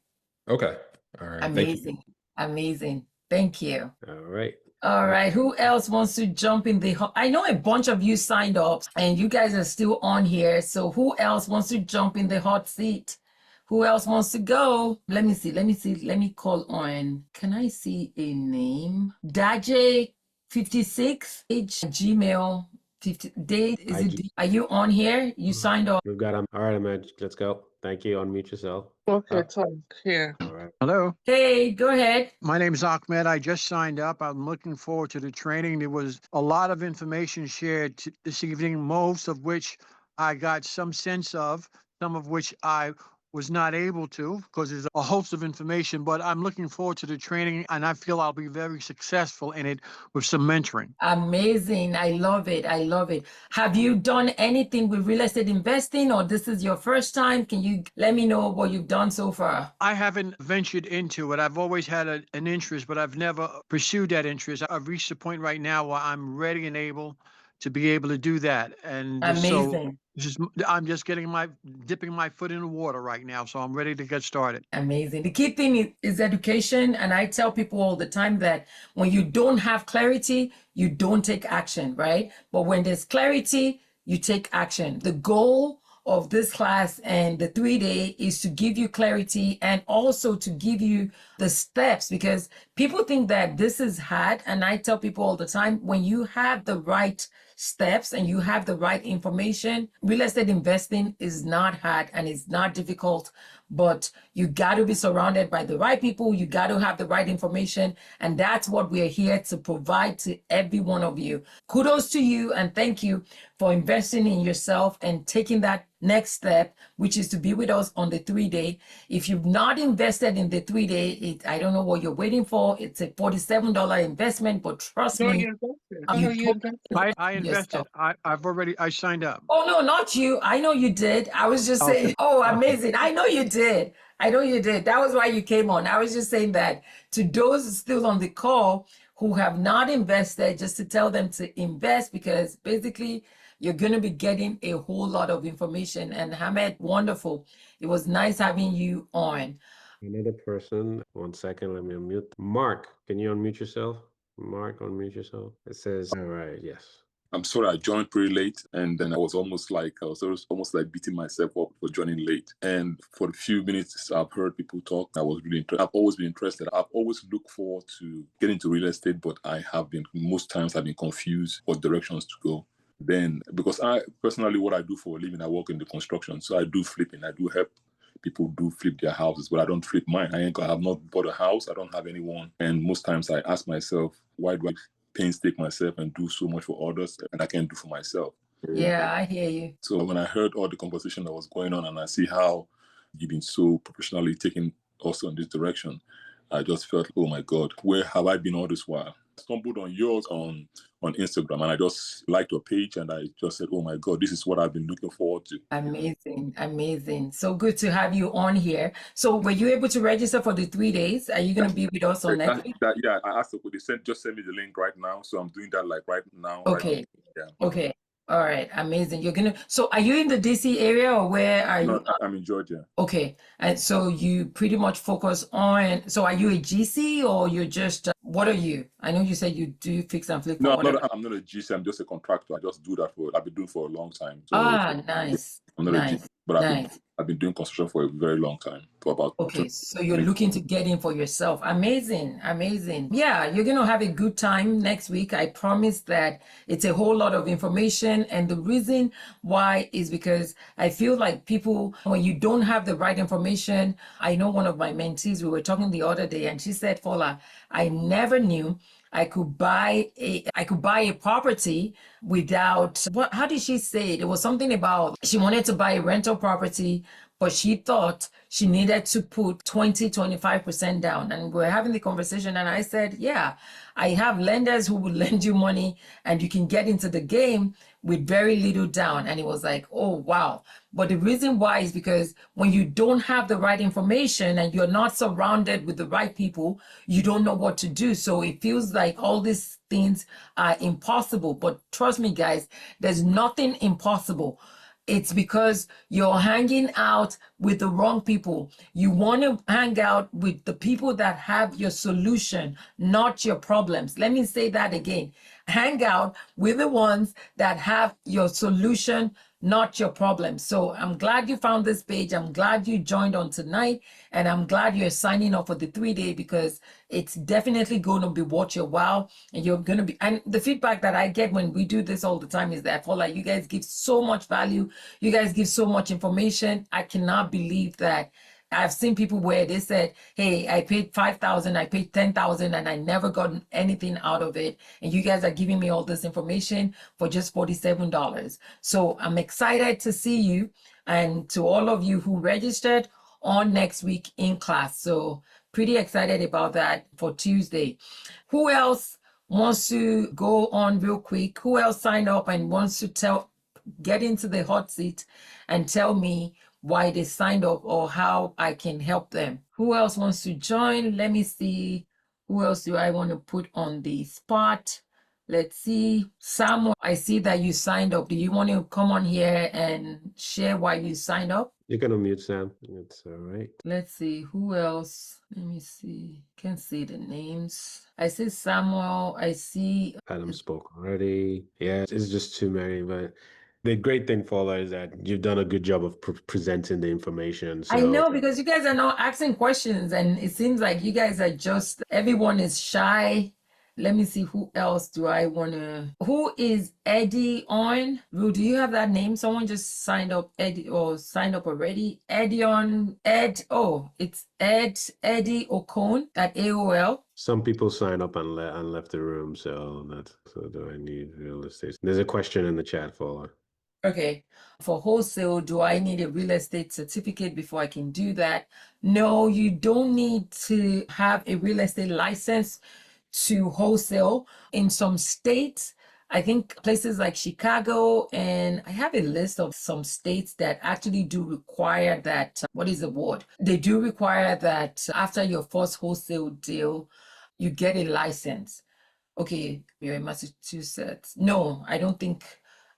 Okay. All right. Amazing. Amazing. Thank you. All right. All right. Who else wants to jump in the I know a bunch of you signed up and you guys are still on here. So who else wants to jump in the hot seat? Who else wants to go? Let me see. Let me call on. Can I see a name? Daje 56 Gmail 50 date. Is it are you on here? You signed up. We've got him. All right, Ahmed, let's go. Thank you. Unmute yourself. Okay, talk here. All right. Hello, Hey, go ahead. my name is Ahmed. I just signed up. I'm looking forward to the training. There was a lot of information shared this evening, most of which I got some sense of, some of which I was not able to because there's a host of information, but I'm looking forward to the training and I feel I'll be very successful in it with some mentoring. Amazing. I love it. I love it. Have you done anything with real estate investing or this is your first time? Can you let me know what you've done so far? I haven't ventured into it. I've always had an interest, but I've never pursued that interest. I've reached a point right now where I'm ready and able to be able to do that. And so Amazing. I'm just dipping my foot in the water right now. So I'm ready to get started. Amazing. The key thing is education. And I tell people all the time that when you don't have clarity, you don't take action, right? But when there's clarity, you take action. The goal of this class and the 3-day is to give you clarity and also to give you the steps, because people think that this is hard. And I tell people all the time, when you have the right steps and you have the right information, real estate investing is not hard and it's not difficult, but you got to be surrounded by the right people. You got to have the right information. And that's what we're here to provide to every one of you. Kudos to you and thank you for investing in yourself and taking that next step, which is to be with us on the 3-day. If you've not invested in the 3-day, I don't know what you're waiting for. It's a $47 investment, but trust me. I invested. I signed up. Oh, no, not you. I know you did. I was just saying, oh, amazing. I know you did. I know you did. That was why you came on. I was just saying that to those still on the call who have not invested, just to tell them to invest, because basically you're going to be getting a whole lot of information. And Hamed, wonderful. It was nice having you on. Another person. 1 second. Let me unmute. Mark, can you unmute yourself? Mark, unmute yourself. It says, all right, yes. I'm sorry, I joined pretty late, and then I was almost like beating myself up for joining late. And for the few minutes I've heard people talk, I was really interested. I've always been interested. I've always looked forward to getting into real estate, but most times I've been confused what directions to go. Then, because I personally, what I do for a living, I work in the construction, so I do flipping. I do help people do flip their houses, but I don't flip mine. I have not bought a house. I don't have anyone. And most times I ask myself, why do I painstake myself and do so much for others and I can't do for myself? Yeah, I hear you. So when I heard all the conversation that was going on and I see how you've been so professionally taking us in this direction, I just felt, oh my God, where have I been all this while? I stumbled on yours on Instagram and I just liked your page and I just said, oh my God, this is what I've been looking forward to. Amazing, amazing. So good to have you on here. So were you able to register for the 3 days? Are you going to be with us on next week? Yeah, I asked them, could they just send me the link right now? So I'm doing that like right now. Okay. Right now. Yeah. Okay. All right. Amazing. So are you in the DC area or where are you? I'm in Georgia. Okay. And so you pretty much focus on, so are you a GC or you're just, what are you? I know you said you do fix and flip. No, I'm not a GC. I'm just a contractor. I just do that I've been doing for a long time. So nice. I'm not a GC, but I've been doing construction for a very long time. Okay, so you're looking to get in for yourself. Amazing, amazing. Yeah, you're going to have a good time next week. I promise that it's a whole lot of information. And the reason why is because I feel like people, when you don't have the right information, I know one of my mentees, we were talking the other day, and she said, Fola, I never knew I could buy a property without, how did she say it? It was something about she wanted to buy a rental property, but she thought she needed to put 25% down. And we're having the conversation and I said, yeah, I have lenders who will lend you money and you can get into the game with very little down. And it was like, oh, wow. But the reason why is because when you don't have the right information and you're not surrounded with the right people, you don't know what to do. So it feels like all these things are impossible. But trust me, guys, there's nothing impossible. It's because you're hanging out with the wrong people. You want to hang out with the people that have your solution, not your problems. Let me say that again. Hang out with the ones that have your solution, not your problems. So I'm glad you found this page. I'm glad you joined on tonight. And I'm glad you're signing up for the 3-day, because it's definitely going to be worth your while. And you're going to be, and the feedback that I get when we do this all the time is that I feel like you guys give so much value. You guys give so much information. I cannot believe that. I've seen people where they said, hey, I paid 5,000, I paid 10,000, and I never got anything out of it. And you guys are giving me all this information for just $47. So I'm excited to see you, and to all of you who registered on next week in class. So pretty excited about that for Tuesday. Who else wants to go on real quick? Who else signed up and wants to get into the hot seat and tell me why they signed up or how I can help them? Who else wants to join? Let me see. Who else do I want to put on the spot? Let's see. Samuel, I see that you signed up. Do you want to come on here and share why you signed up? You can unmute, Sam. It's all right. Let's see. Who else? Let me see. Can't see the names. I see Samuel. I see Adam spoke already. Yeah, it's just too many, but the great thing, Paula, is that you've done a good job of presenting the information. So I know, because you guys are not asking questions, and it seems like you guys are just, everyone is shy. Let me see, who else do I want to, who is Eddie on? Ru, do you have that name? Someone just signed up, Eddie, or signed up already. Eddie on, it's Eddie Ocon at AOL. some people sign up and left the room. So do I need real estate? There's a question in the chat, Paula. Okay, for wholesale, do I need a real estate certificate before I can do that? No, you don't need to have a real estate license to wholesale. In some states, I think places like Chicago, and I have a list of some states that actually do require that. What is the word? They do require that after your first wholesale deal, you get a license. Okay, you're in Massachusetts. No, I don't think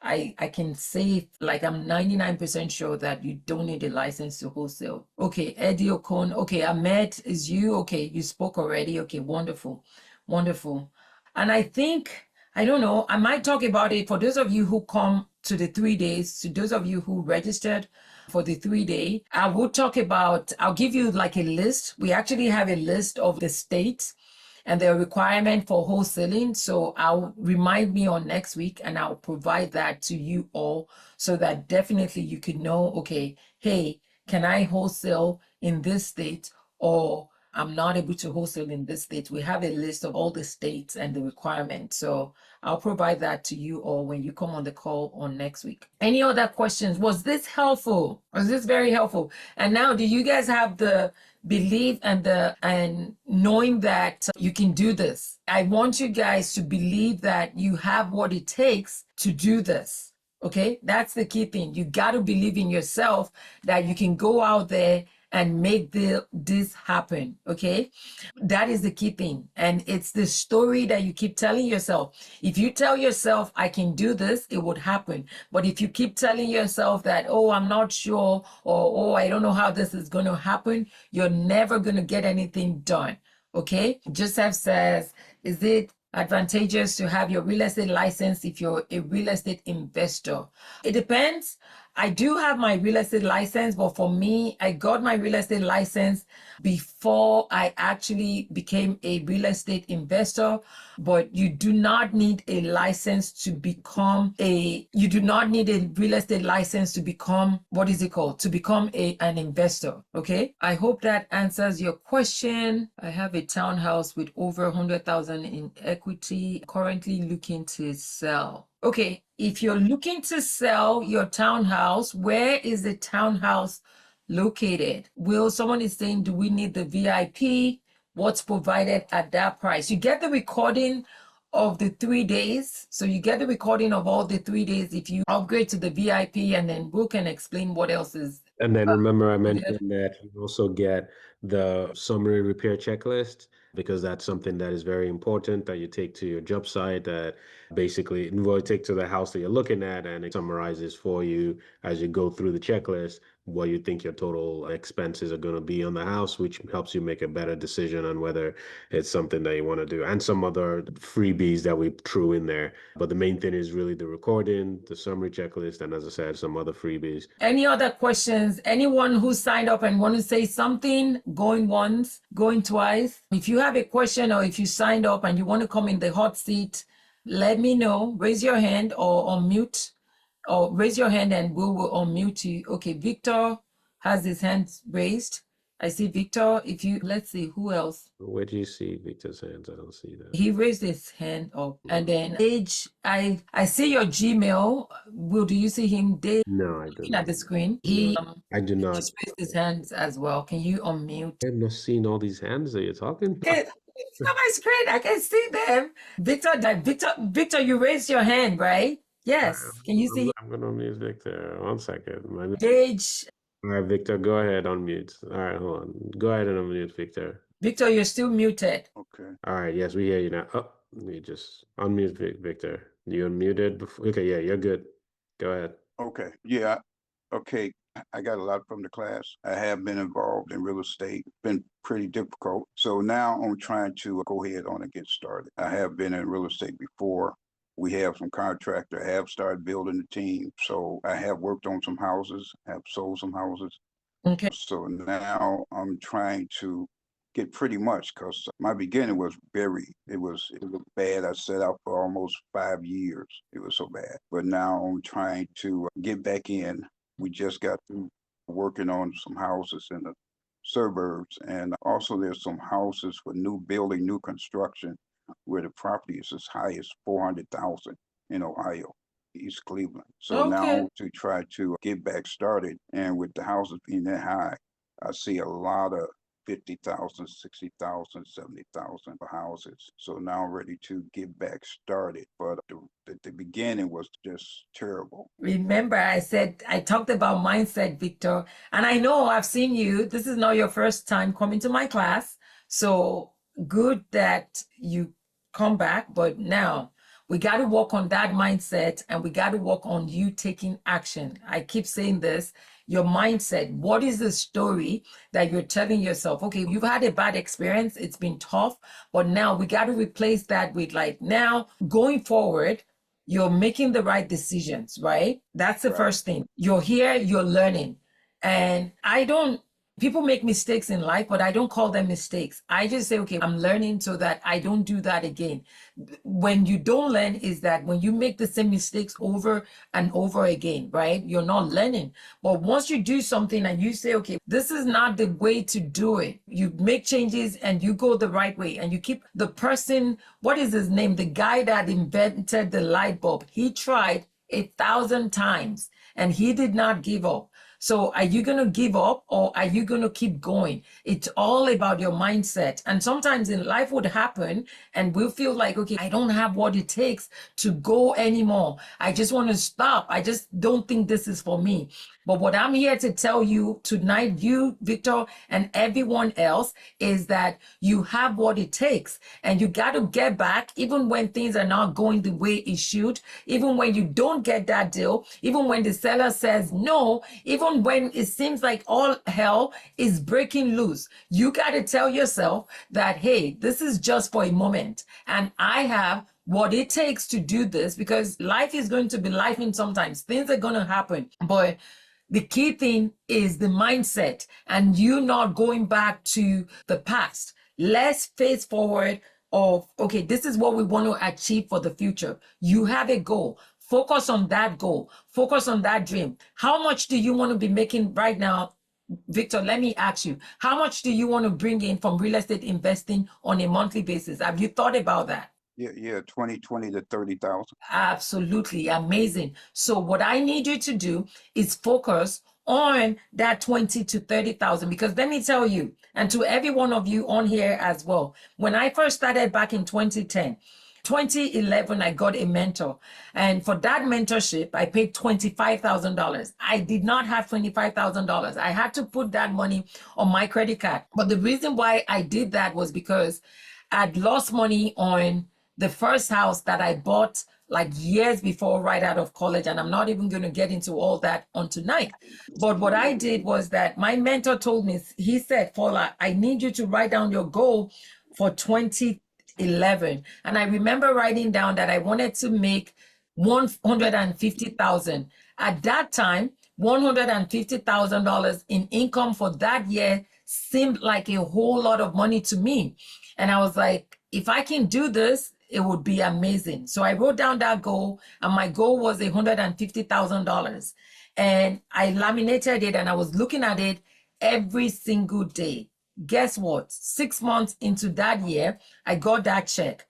I can say, like, I'm 99% sure that you don't need a license to wholesale. Okay, Eddie Ocon. Okay, Ahmed, is you? Okay, you spoke already. Okay, wonderful, wonderful. And I think, I don't know, I might talk about it for those of you who come to the 3 days, to those of you who registered for the 3-day. I will talk about, I'll give you like a list. We actually have a list of the states and the requirement for wholesaling. So I'll remind me on next week, and I'll provide that to you all, so that definitely you could know, okay, hey, can I wholesale in this state, or I'm not able to wholesale in this state? We have a list of all the states and the requirements. So I'll provide that to you all when you come on the call on next week. Any other questions? Was this helpful? Was this very helpful? And now, do you guys have the belief and knowing that you can do this? I want you guys to believe that you have what it takes to do this. Okay, that's the key thing. You got to believe in yourself that you can go out there and make this happen. Okay, that is the key thing. And it's the story that you keep telling yourself. If you tell yourself, I can do this, it would happen. But if you keep telling yourself that, oh, I'm not sure, or oh, I don't know how this is going to happen, you're never going to get anything done. Okay, Joseph says, is it advantageous to have your real estate license if you're a real estate investor? It depends. I do have my real estate license, but for me, I got my real estate license before I actually became a real estate investor. But you do not need a license to become you do not need a real estate license to become, what is it called? To become an investor. Okay. I hope that answers your question. I have a townhouse with over 100,000 in equity, currently looking to sell. Okay, if you're looking to sell your townhouse, where is the townhouse located? Someone is saying, do we need the VIP? What's provided at that price? You get the recording of the 3 days. So you get the recording of all the 3 days if you upgrade to the VIP, and then we can explain what else is. And then remember, I mentioned that you also get the summary repair checklist because that's something that is very important that you take to your job site, that basically will take to the house that you're looking at, and it summarizes for you as you go through the checklist what you think your total expenses are going to be on the house, which helps you make a better decision on whether it's something that you want to do, and some other freebies that we threw in there. But the main thing is really the recording, the summary checklist, and as I said, some other freebies. Any other questions? Anyone who signed up and want to say something, going once, going twice? If you have a question, or if you signed up and you want to come in the hot seat, let me know. Raise your hand or unmute, or raise your hand and we will unmute you. Okay, Victor has his hand raised. I see Victor. If you, let's see, who else? Where do you see Victor's hands? I don't see that. He raised his hand up. And then Dage, I see your Gmail. Will, do you see him? Dage, No, I don't. looking at the screen. He I do not. just raised his hands as well. Can you unmute? I'm not seeing all these hands that you're talking. Okay, it's on my screen. I can see them. Victor, you raised your hand, right? Yes. Can you see? I'm gonna unmute Victor. 1 second. Dage. All right, Victor, go ahead, unmute. All right, hold on. Go ahead and unmute Victor. Victor, you're still muted. Okay. All right, yes, we hear you now. Oh, let me just unmute Victor. You unmuted before? Okay, yeah, you're good. Go ahead. Okay. Yeah. Okay. I got a lot from the class. I have been involved in real estate. Been pretty difficult. So now I'm trying to go ahead on and get started. I have been in real estate before. We have some contractor, have started building the team. So I have worked on some houses, have sold some houses. Okay. So now I'm trying to get pretty much, because my beginning was it was bad. I set out for almost 5 years. It was so bad. But now I'm trying to get back in. We just got through working on some houses in the suburbs. And also there's some houses for new building, new construction, where the property is as high as 400,000 in Ohio, East Cleveland. So now to try to get back started, and with the houses being that high, I see a lot of 50,000, 60,000, 70,000 houses. So now I'm ready to get back started. But the beginning was just terrible. Remember, I talked about mindset, Victor, and I know I've seen you. This is not your first time coming to my class. So good that you come back, but now we got to work on that mindset, and we got to work on you taking action. I keep saying this, your mindset. What is the story that you're telling yourself? Okay, you've had a bad experience. It's been tough, but now we got to replace that with, like, now going forward, you're making the right decisions, right? That's the first thing. You're here, you're learning. And people make mistakes in life, but I don't call them mistakes. I just say, okay, I'm learning so that I don't do that again. When you don't learn is that when you make the same mistakes over and over again, right? You're not learning. But once you do something and you say, okay, this is not the way to do it, you make changes and you go the right way, and you keep the person, what is his name? The guy that invented the light bulb. He tried 1,000 times and he did not give up. So are you going to give up, or are you going to keep going? It's all about your mindset. And sometimes in life would happen and we'll feel like, okay, I don't have what it takes to go anymore. I just want to stop. I just don't think this is for me. But what I'm here to tell you tonight, you, Victor, and everyone else, is that you have what it takes, and you got to get back even when things are not going the way it should, even when you don't get that deal, even when the seller says no, even when it seems like all hell is breaking loose. You got to tell yourself that, hey, this is just for a moment, and I have what it takes to do this, because life is going to be life, and sometimes things are going to happen. But the key thing is the mindset, and you not going back to the past. Let's face forward of, okay, this is what we want to achieve for the future. You have a goal. Focus on that goal. Focus on that dream. How much do you want to be making right now? Victor, let me ask you, how much do you want to bring in from real estate investing on a monthly basis? Have you thought about that? Yeah, 20 to 30,000. Absolutely amazing. So what I need you to do is focus on that 20 to 30,000, because let me tell you, and to every one of you on here as well, when I first started back in 2010, 2011, I got a mentor. And for that mentorship, I paid $25,000. I did not have $25,000. I had to put that money on my credit card. But the reason why I did that was because I'd lost money on the first house that I bought like years before, right out of college. And I'm not even going to get into all that on tonight. But what I did was that my mentor told me, he said, Paula, I need you to write down your goal for 2011. And I remember writing down that I wanted to make 150,000. At that time, $150,000 in income for that year seemed like a whole lot of money to me. And I was like, if I can do this, it would be amazing. So I wrote down that goal, and my goal was $150,000. And I laminated it, and I was looking at it every single day. Guess what? 6 months into that year, I got that check,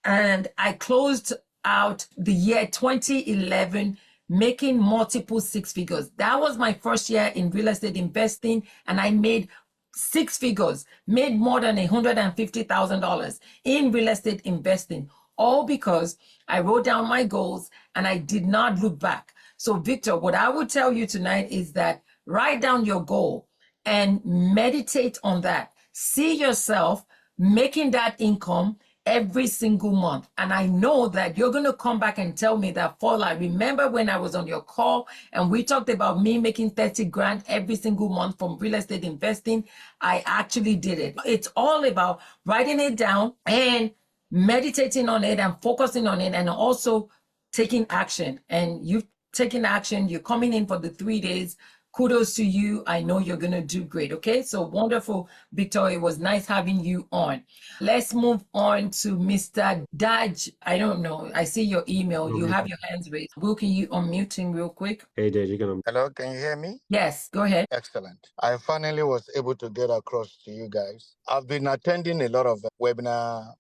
and I closed out the year 2011 making multiple six figures. That was my first year in real estate investing, and I made six figures, made more than $150,000 in real estate investing, all because I wrote down my goals and I did not look back. So Victor, what I would tell you tonight is that write down your goal and meditate on that. See yourself making that income every single month. And I know that you're going to come back and tell me that, Paul, I remember when I was on your call and we talked about me making 30 grand every single month from real estate investing. I actually did it. It's all about writing it down and meditating on it and focusing on it, and also taking action. And you've taken action. You're coming in for the 3 days. Kudos to you. I know you're going to do great. Okay. So wonderful, Victor. It was nice having you on. Let's move on to Mr. Daj. I don't know. I see your email. You have your hands raised. Will, can you unmute him real quick? Hey, Daj, you can. Hello, can you hear me? Yes, go ahead. Excellent. I finally was able to get across to you guys. I've been attending a lot of webinar.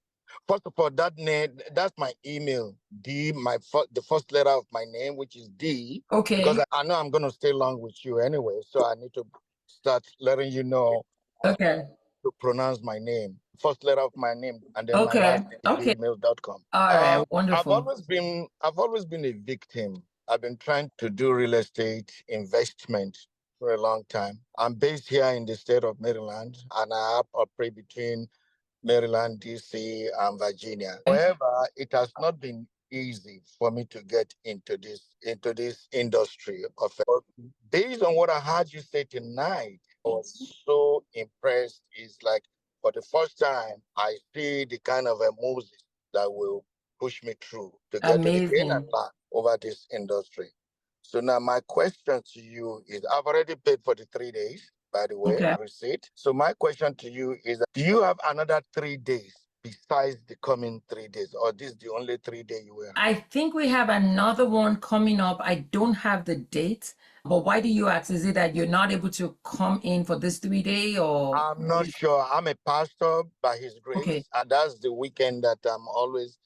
First of all, that name, that's my email, D, the first letter of my name, which is D. Okay. Because I know I'm going to stay long with you anyway, so I need to start letting you know Okay. to pronounce my name. First letter of my name, and then Okay. my last name, Okay. gmail.com. All right. Wonderful. I've always been a victim. I've been trying to do real estate investment for a long time. I'm based here in the state of Maryland, and I operate between Maryland, DC, and Virginia. However, it has not been easy for me to get into this industry. Based on what I heard you say tonight, I was so impressed. It's like for the first time, I see the kind of a Moses that will push me through to get to the gain and land over this industry. So now my question to you is, I've already paid for the 3 days, by the way, receipt. So my question to you is, do you have another 3 days besides the coming 3 days, or this is the only 3 day you will? I think we have another one coming up. I don't have the date, but why do you ask? Is it that you're not able to come in for this 3 day, or? I'm not sure. I'm a pastor by his grace, and that's the weekend that I'm always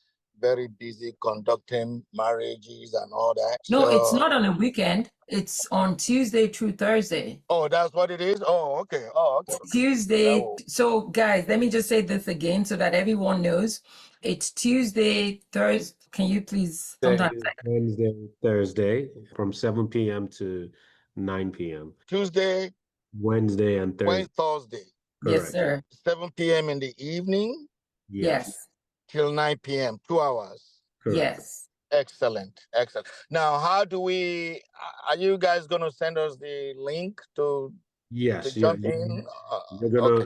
very busy conducting marriages and all that. No, it's not on a weekend. It's on Tuesday through Thursday. Oh, that's what it is? Oh, okay. Oh, okay. Tuesday. Oh. So guys, let me just say this again so that everyone knows. It's Tuesday, Thursday. Can you please? Wednesday, Thursday from 7 p.m. to 9 p.m. Tuesday, Wednesday, and Thursday. Thursday. Yes, sir. 7 p.m. in the evening. Yes. Till 9 p.m., 2 hours. Correct. Yes. Excellent. Excellent. Now, how do are you guys going to send us the link to jump in?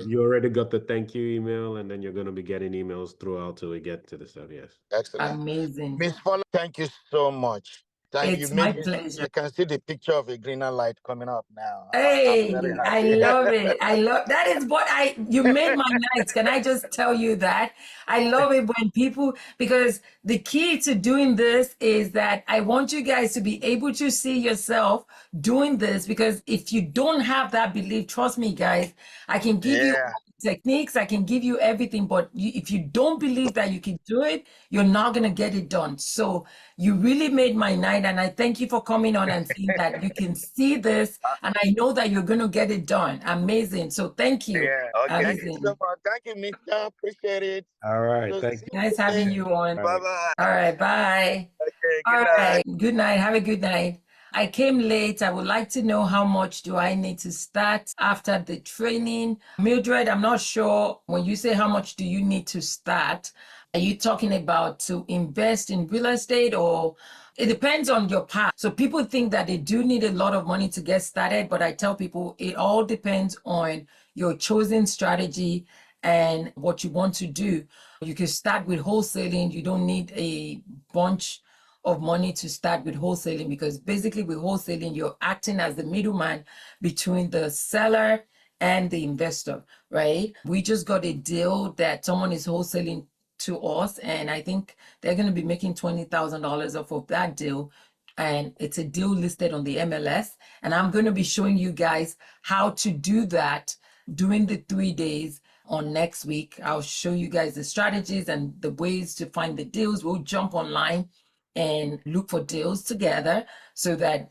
You already got the thank you email, and then you're going to be getting emails throughout till we get to the stuff. Yes. Excellent. Amazing. Miss Paula, thank you so much. It's my pleasure. I can see the picture of a greener light coming up now. Hey, I love it. I love that. Is what you made my night. Can I just tell you that? I love it when people, because the key to doing this is that I want you guys to be able to see yourself doing this, because if you don't have that belief, trust me, guys, I can give you techniques, I can give you everything, but if you don't believe that you can do it, you're not going to get it done. So you really made my night, and I thank you for coming on and saying that you can see this, and I know that you're going to get it done. Amazing. So thank you. Yeah. Okay. Amazing. Thank you so much. Thank you, Mister. Appreciate it. All right. So Thank see you. Nice you having then. you on. Bye-bye. All right. Bye. Okay. All Good night. right. Good night. Have a good night. I came late. I would like to know how much do I need to start after the training. Mildred, I'm not sure when you say how much do you need to start, are you talking about to invest in real estate, or it depends on your path? So people think that they do need a lot of money to get started, but I tell people it all depends on your chosen strategy and what you want to do. You can start with wholesaling. You don't need a bunch of money to start with wholesaling, because basically with wholesaling, you're acting as the middleman between the seller and the investor, right? We just got a deal that someone is wholesaling to us, and I think they're going to be making $20,000 off of that deal. And it's a deal listed on the MLS. And I'm going to be showing you guys how to do that during the 3 days on next week. I'll show you guys the strategies and the ways to find the deals. We'll jump online and look for deals together so that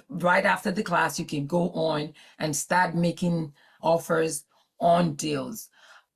right after the class, you can go on and start making offers on deals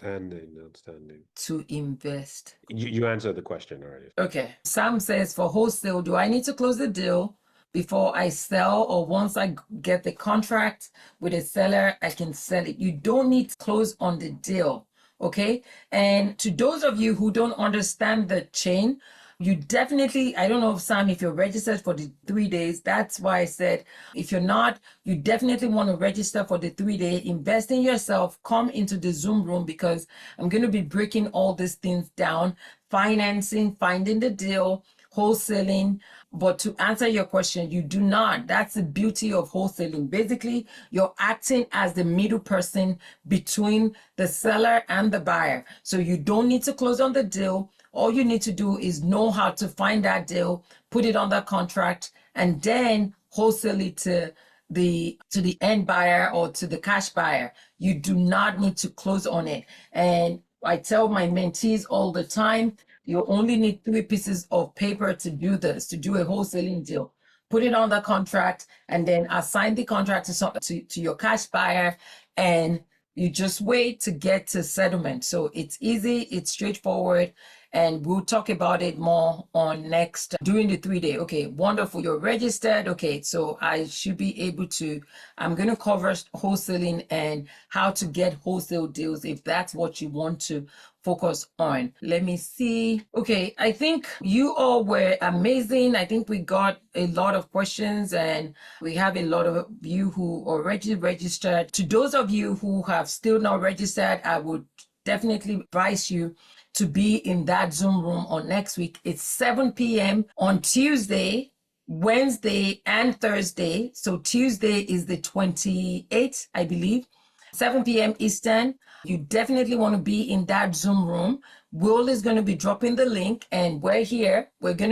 Outstanding. to invest. You answered the question already. Okay. Sam says, for wholesale, do I need to close the deal before I sell, or once I get the contract with a seller, I can sell it? You don't need to close on the deal. Okay. And to those of you who don't understand the chain, you definitely, I don't know if Sam, if you're registered for the 3 days, that's why I said, if you're not, you definitely want to register for the 3 day, invest in yourself, come into the Zoom room, because I'm going to be breaking all these things down: financing, finding the deal, wholesaling. But to answer your question, you do not. That's the beauty of wholesaling. Basically, you're acting as the middle person between the seller and the buyer. So you don't need to close on the deal. All you need to do is know how to find that deal, put it on the contract, and then wholesale it to the end buyer or to the cash buyer. You do not need to close on it. And I tell my mentees all the time, you only need 3 pieces of paper to do this, to do a wholesaling deal. Put it on the contract, and then assign the contract to your cash buyer, and you just wait to get to settlement. So it's easy, it's straightforward, and we'll talk about it more on next during the 3 day. Okay, wonderful. You're registered. Okay, so I should be able to, I'm going to cover wholesaling and how to get wholesale deals if that's what you want to focus on. Let me see. Okay, I think you all were amazing. I think we got a lot of questions, and we have a lot of you who already registered. To those of you who have still not registered, I would definitely advise you to be in that Zoom room on next week. It's 7 p.m. on Tuesday, Wednesday, and Thursday. So Tuesday is the 28th, I believe, 7 p.m. Eastern. You definitely want to be in that Zoom room. Will is going to be dropping the link, and we're here. I'm going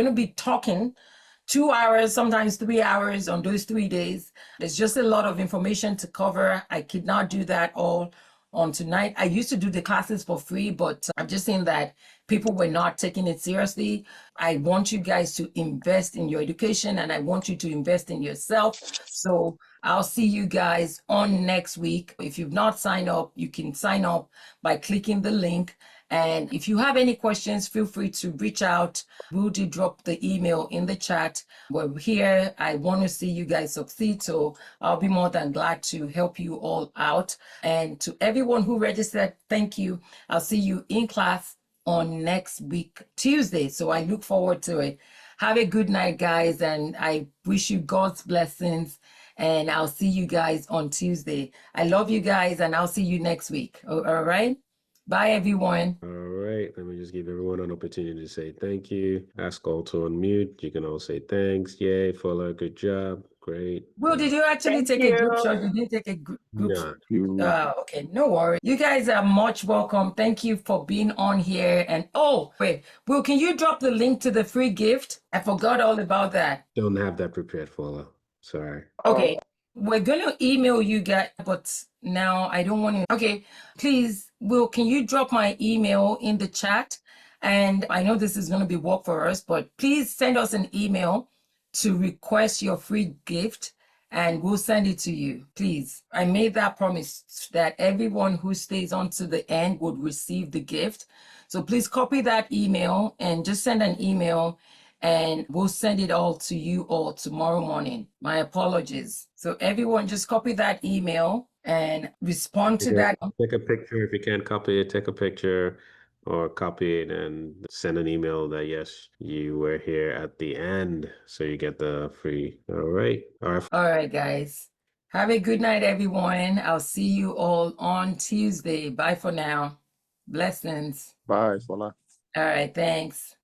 to be talking 2 hours, sometimes 3 hours on those 3 days. There's just a lot of information to cover. I could not do that all on tonight. I used to do the classes for free, but I'm just saying that people were not taking it seriously. I want you guys to invest in your education, and I want you to invest in yourself. So I'll see you guys on next week. If you've not signed up, you can sign up by clicking the link. And if you have any questions, feel free to reach out. We'll drop the email in the chat. We're here. I want to see you guys succeed. So I'll be more than glad to help you all out. And to everyone who registered, thank you. I'll see you in class on next week, Tuesday. So I look forward to it. Have a good night, guys. And I wish you God's blessings. And I'll see you guys on Tuesday. I love you guys, and I'll see you next week. All right? Bye, everyone. All right. Let me just give everyone an opportunity to say thank you. Ask all to unmute. You can all say thanks. Yay, Fuller. Good job. Great. Will, did you actually take a group shot? You didn't take a group No. okay, no worries. You guys are much welcome. Thank you for being on here. And wait, Will, can you drop the link to the free gift? I forgot all about that. Don't have that prepared, Fuller. Sorry. Okay, we're going to email you guys, but now I don't want to. Okay, please, Will, can you drop my email in the chat? And I know this is going to be work for us, but please send us an email to request your free gift and we'll send it to you. Please. I made that promise that everyone who stays on to the end would receive the gift. So please copy that email and just send an email and we'll send it all to you all tomorrow morning. My apologies. So everyone just copy that email and respond to that. Take a picture. If you can't copy it, take a picture or copy it and send an email that, yes, you were here at the end. So you get the free. All right. All right, guys. Have a good night, everyone. I'll see you all on Tuesday. Bye for now. Blessings. Bye, Fola. All right. Thanks.